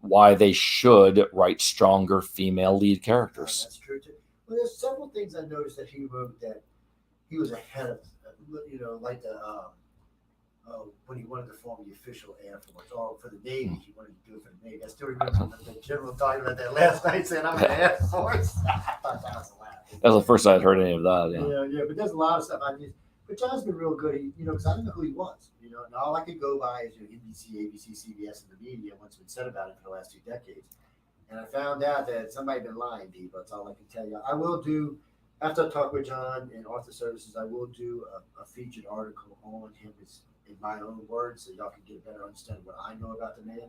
why they should write stronger female lead characters. That's true too. Well, there's several things I noticed that he wrote that he was ahead of, like when he wanted to form the official Air Force, or for the Navy, he wanted to do it for the Navy. I still remember the general talking about that last night, saying I'm in the Air Force. I thought that was laughing. That was the first I'd heard any of that. Yeah, but there's a lot of stuff. But John's been real good, because I didn't know who he was. And all I could go by is NBC, ABC, CBS, and the media. What's been said about it for the last 2 decades. And I found out that somebody been lying, people. That's all I can tell you. I will do, after I talk with John and Author Services, I will do a featured article on him in my own words, so y'all can get a better understanding of what I know about the man,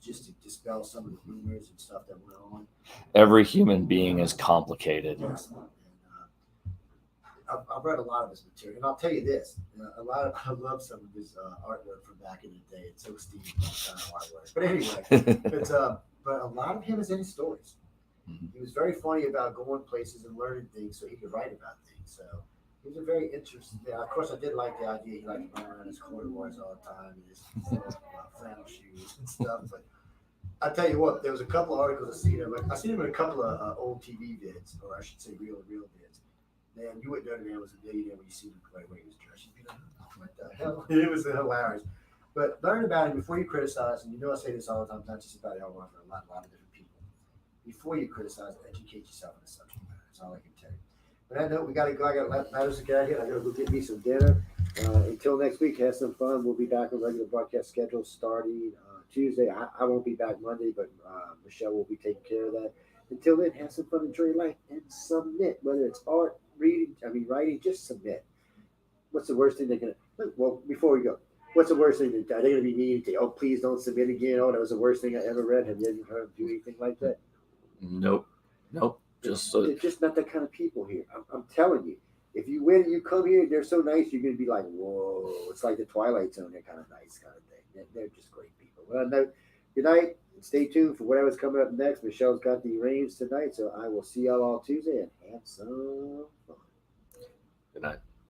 just to dispel some of the rumors and stuff that went on. Every human being is complicated. Yes. I've read a lot of his material, and I'll tell you this: I love some of his artwork from back in the day. It's so Steve kind of artwork. But anyway, but a lot of him is in his stories. Mm-hmm. He was very funny about going places and learning things, so he could write about things. So he was a very interesting. Of course, I did like the idea he liked to run around his corduroys all the time, and his flannel shoes and stuff. But I tell you what, there was a couple of articles I seen him in a couple of old TV vids, or I should say real vids. Man, you wouldn't know the man was a millionaire when you see him play when he was dressed. You'd be like, what the hell? It was hilarious. But learn about him before you criticize. And you know I say this all the time, not just about L1, for a lot of different people. Before you criticize, educate yourself on the subject matter. That's all I can tell you. But I know we got to go. I got matters to get out here. I got to go get me some dinner. Until next week, have some fun. We'll be back on regular broadcast schedule starting Tuesday. I won't be back Monday, but Michelle will be taking care of that. Until then, have some fun, enjoy your life, and submit. Whether it's art, writing, just submit. What's the worst thing they can? Well, before we go, what's the worst thing that are they going to be mean to? Oh, please don't submit again. Oh, that was the worst thing I ever read. Have you ever heard them do anything like that? Nope. Just They're just not the kind of people here. I'm telling you. If you win, you come here. They're so nice. You're going to be like, whoa! It's like the Twilight Zone. They're kind of nice, kind of thing. They're just great people. Well, no, good night. Stay tuned for whatever's coming up next. Michelle's got the reins tonight, so I will see y'all all Tuesday and have some fun. good night.